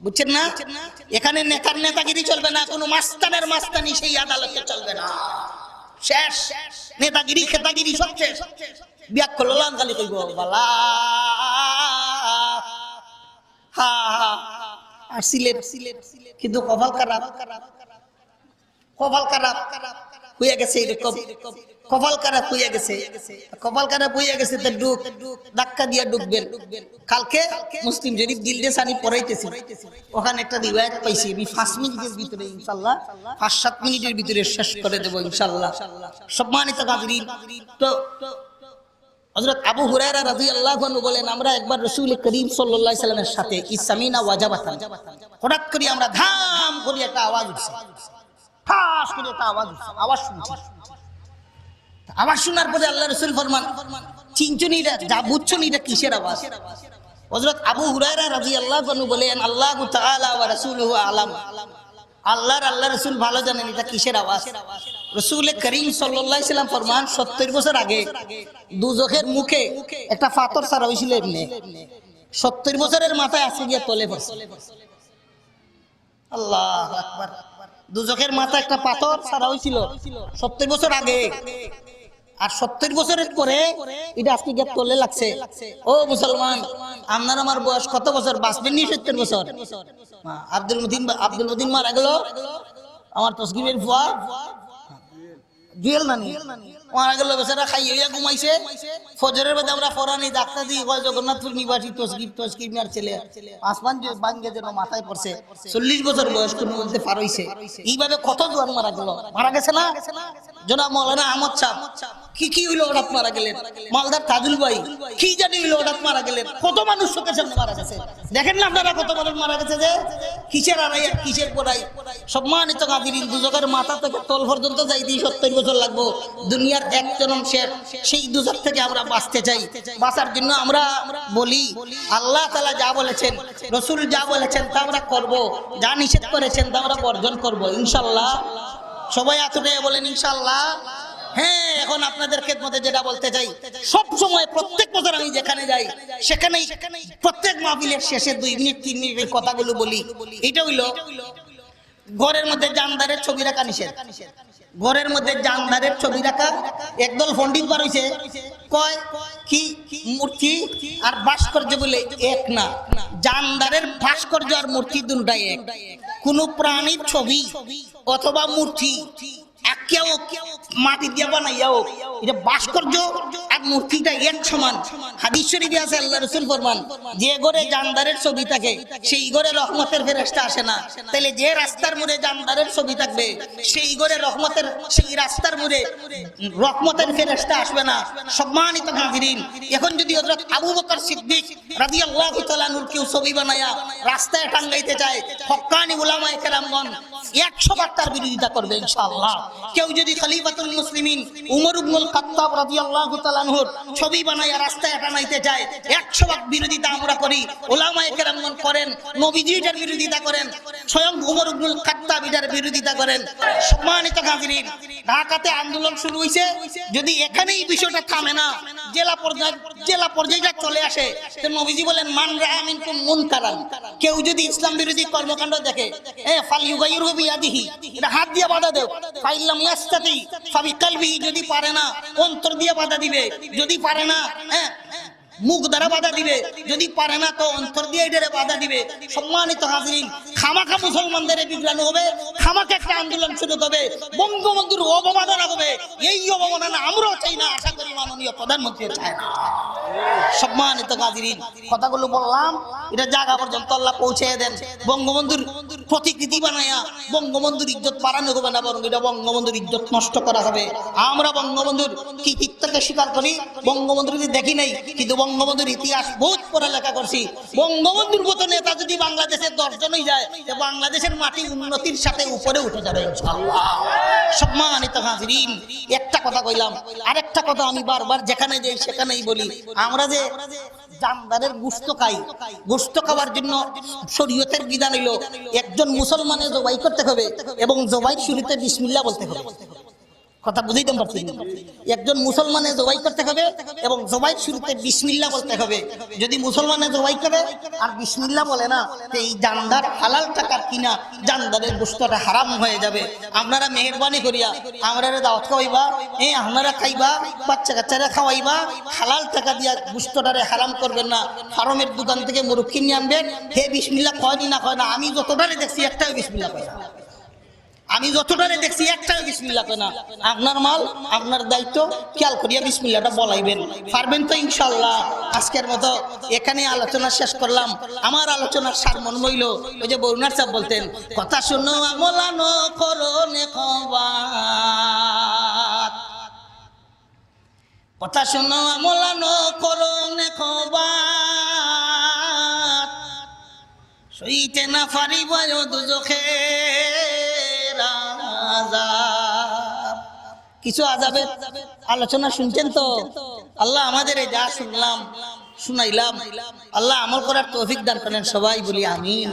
Speaker 1: বুঝছেন না? এখানে নেতার নেতাগিরি চলবে না, কোনো মাস্তানের মাস্তানি সেই আদালতে চলবে না। শেষ, নেতাগিরি খেতাগিরি সব শেষ। বিয়া কলাল গালি কইব, বালা হা হা আর সিলেট কিন্তু কপাল খারাপ, কপাল খারাপ হইয়া গেছে। এরকম কপাল খারাপ হইয়া গেছে, কপাল খারাপ হইয়া গেছে। তো ডুব ধাক্কা দিয়া ডুববেন। কালকে মুসলিম শরীফ দিলদে সানি পড়াইতেছি, ওখানে একটা রিওয়ায়াত পাইছি। আমি 5 মিনিটের ভিতরে ইনশাআল্লাহ 5-7 মিনিটের ভিতরে শেষ করে দেব ইনশাআল্লাহ। সম্মানিত হাজিরিন, তো হযরত আবু হুরায়রা রাদিয়াল্লাহু আনহু বলেন, আমরা একবার রাসূল করিম সাল্লাল্লাহু আলাইহি সাল্লামের সাথে ইসমিনা ওয়াজাবাতান, হঠাৎ করে আমরা ধাম করে একটা আওয়াজ উঠছে, ঠাস করে একটা আওয়াজ উঠছে, আওয়াজ শুনছি। আওয়াজ শোনার পরে আল্লাহ রাসূল ফরমান, চিনচুনি যা বুঝছুনি এটা কিসের আওয়াজ? হযরত আবু হুরায়রা রাদিয়াল্লাহু আনহু বলেন, আল্লাহু তাআলা ওয়া রাসূলুহু আলাম, আল্লাহ রাসূল ভালো জানেন এটা কিসের আওয়াজ। রাসূল করিম সাল্লাল্লাহু আলাইহি সাল্লাম ফরমান, 70 বছর আগে দুজখের মুখে একটা পাথর ছাড়া হয়েছিল। এমনি 70 বছরের মাথায় আসে গিয়ে তলে পড়ছে। আল্লাহু আকবার। দুজখের মাথায় একটা পাথর ছাড়া হয়েছিল 70 বছর আগে, আর 70 বছরের পরে এটা আজকে গিয়ে তলে লাগছে। ও মুসলমান, আপনার আমার বয়স কত বছর? বাঁচবেন নি 70 বছর? আব্দুল মতিন মারা গেল, আমার তসগিমের ফুয়া জুয়েল নানি মারা গেল, বেচারা খাই হইয়া ঘুমাইছে। ফজরের বাদে আমরা ফরানি ডাক্তার দিয়ে কয় জগন্নাথপুর নিবাসী তসগিমার ছেলে আসমান বাঙ্গে যেন মাথায় পড়ছে। 40 বছর বয়স কোন মধ্যে পার হইছে। এইভাবে কত জোয়ান মারা গেল, মারা গেছে না? জনাব মাওলানা আহমদ সাহেব কি হইলো, হঠাৎ মারা গেলেন। মালদার তাজুল ভাই কি জানি হইলো, হঠাৎ মারা গেলেন। কত মানুষ চোখের সামনে মারা গেছে, দেখেন না আপনারা কত মানুষ মারা গেছে। যে কিসের আড়াই আর কিসের পড়াই। সম্মানিত হাজিরিন, দুজকের মাথা থেকে তল পর্যন্ত যাইতে 70 বছর লাগবো। দুনিয়ার এক জনম শেষ, সেই দুজক থেকে আমরা বাঁচতে চাই। বাঁচার জন্য আমরা বলি, আল্লাহ তাআলা যা বলেছেন, রাসূল যা বলেছেন তা আমরা করব, যা নিষেধ করেছেন তা আমরা বর্জন করব ইনশাআল্লাহ। সবাই এতটাই বলেন ইনশাআল্লাহ। হ্যাঁ, এখন আপনাদের খেদমতে যেটা বলতে চাই, সব সময় প্রত্যেক বছর আমি যেখানে যাই সেখানেই প্রত্যেক মাহফিলের শেষে 2 মিনিট 3 মিনিট এই কথাগুলো বলি। এটা হইলো, ঘরের মধ্যে জানদারের ছবি রাখা নিষেধ। ঘরের মধ্যে জানদারের ছবি রাখা, একদল পণ্ডিত বার হইছে, কয় কি মূর্তি আর ভাস্কর্য বলে এক না। জানদারের ভাস্কর্য আর মূর্তি দুটাই এক। কোন প্রাণীর ছবি অথবা মূর্তি আঁকিয়াও মাটি দিয়ে বানাইয়াও এটা ভাস্কর্য আর মূর্তিটা এক সমান। হাদিস শরীফে আছে, আল্লাহ রাসূল ফরমান, যে ঘরে জানদারের ছবি থাকে সেই ঘরে রহমতের ফেরেশতা আসে না। তাহলে যে রাস্তার মোড়ে জানদারের ছবি থাকবে সেই ঘরে রহমতের, সেই রাস্তার মোড়ে রহমতের ফেরেশতা আসবে না। সম্মানিত হাজিরিন, এখন যদি হযরত আবু বকর সিদ্দিক রাদিয়াল্লাহু তাআলা আনহুর কেউ ছবি বানায়া রাস্তায় টাঙ্গাইতে চায়, হক্কানি উলামায়ে কেরামগণ 100 বার তার বিরোধিতা করবে ইনশাআল্লাহ। কেউ যদি খলিফাতুল মুসলিমিন উমর ইবনুল খাত্তাব রাদিয়াল্লাহু তাআলা আনহুর ছবি বানায়া রাস্তায় টানাইতে যায়, 100 বার বিরোধিতা আমরা করি, উলামায়ে কেরামগণ করেন, নবীজির বিরোধিতা করেন, স্বয়ং উমর ইবনুল খাত্তাব এর বিরোধিতা করেন। সম্মানিত হাজিরিন, ঢাকাতে আন্দোলন শুরু হয়েছে, যদি এখানেই বিষয়টা থামে না, জেলা পর্যায়ে চলে আসে, তো নবীজি বলেন মান রাআ মিনকুম মুনকারান, কেউ যদি ইসলাম বিরোধী কর্মকাণ্ড দেখে ফালইউগাইরহু বিয়াদিহি, এটা হাত দিয়ে বাধা দেও, ফাইল্লাম ইয়াস্তাতি ফাবিকালবিহি, যদি পারে না অন্তর দিয়ে বাধা দিবে, যদি পারে না মুখ দ্বারা বাধা দিবে, যদি পারে না তো অন্তর দিয়ে এটারে বাধা দিবে। সম্মানিত হাজিরিন, খামাখা মুসলমানদের বিভ্রান্ত হবে, খামাখা একটা আন্দোলন শুরু হবে, বঙ্গবন্ধুর অবমাননা হবে। এই অবমাননা আমরাও চাই না, আশা করি মাননীয় প্রধানমন্ত্রী চায় না। সম্মানিত হাজিরিন, কথাগুলো বললাম, এটা জায়গা পর্যন্ত আল্লাহ পৌঁছে দেন। বঙ্গবন্ধুর প্রতিকৃতি বানায়া বঙ্গবন্ধুর ইজ্জত বাড়ানো হবে না, বরং এটা বঙ্গবন্ধুর ইজ্জত নষ্ট করা হবে। আমরা বঙ্গবন্ধুর কৃতিত্বকে স্বীকার করি, বঙ্গবন্ধুর দেখি নাই, কিন্তু বঙ্গবন্ধুর ইতিহাস বহুত পড়ালেখা করছি। বঙ্গবন্ধুর মতো নেতা যদি বাংলাদেশের 10 জনই যায়, বাংলাদেশের মাটি উন্নতির সাথে উপরে উঠে যাবে ইনশাআল্লাহ। সম্মানিত হাজিরিন, একটা কথা কইলাম, আরেকটা কথা আমি বারবার যেখানে যাই সেখানেই বলি, আমরা যে জানদারের গোশত খাই, গোশত খাওয়ার জন্য শরীয়তের বিধান হইল একজন মুসলমানের জবাই করতে হবে এবং জবাই শুরুতে বিসমিল্লাহ বলতে হবে। কথা বুঝাইতে পারছি, একজন মুসলমানের জবাই করতে হবে এবং জবাই শুরুতে বিসমিল্লাহ বলতে হবে। যদি মুসলমানের জবাই করে আর বিসমিল্লাহ বলে না, তো এই জানদার হালাল টাকার কিনা জানদারের গোশতটা হারাম হয়ে যাবে। আপনারা মেহেরবানি করিয়া আমরারে দাওয়াত খাওয়াইবা, আপনারা খাইবা, বাচ্চা কাচ্চারা খাওয়াইবা, হালাল টাকা দিয়া গোশতটারে হারাম করবেন না। ফার্মের দোকান থেকে মুরগ কিনে আনবেন, হে বিসমিল্লাহ কয়নি না কয় না, আমি যতটারে দেখছি একটাও বিসমিল্লাহ কয় না, আমি যতটারে দেখছি একটাও বিসমিল্লাহ কয় না। আপনার মাল, আপনার দায়িত্ব, খেয়াল করিয়া বিসমিল্লাহটা বলাইবেন, পারবেন তো ইনশাআল্লাহ। আজকের মতো এখানে আলোচনা শেষ করলাম। আমার আলোচনার সারমর্ম হইল, ওই যে বরুণার সাহেব বলতেন, কথা শুনো আমলানো করো নেখবাত, কথা শুনো আমলানো করো নেখবাত, সইতে না পারিব দুজখের আযাব। কিছু আযাবের আলোচনা শুনছেন তো? আল্লাহ আমাদের এই যা শুনলাম শুনাইলাম, আল্লাহ আমল করার তৌফিক দান করেন, সবাই বলি আমিন।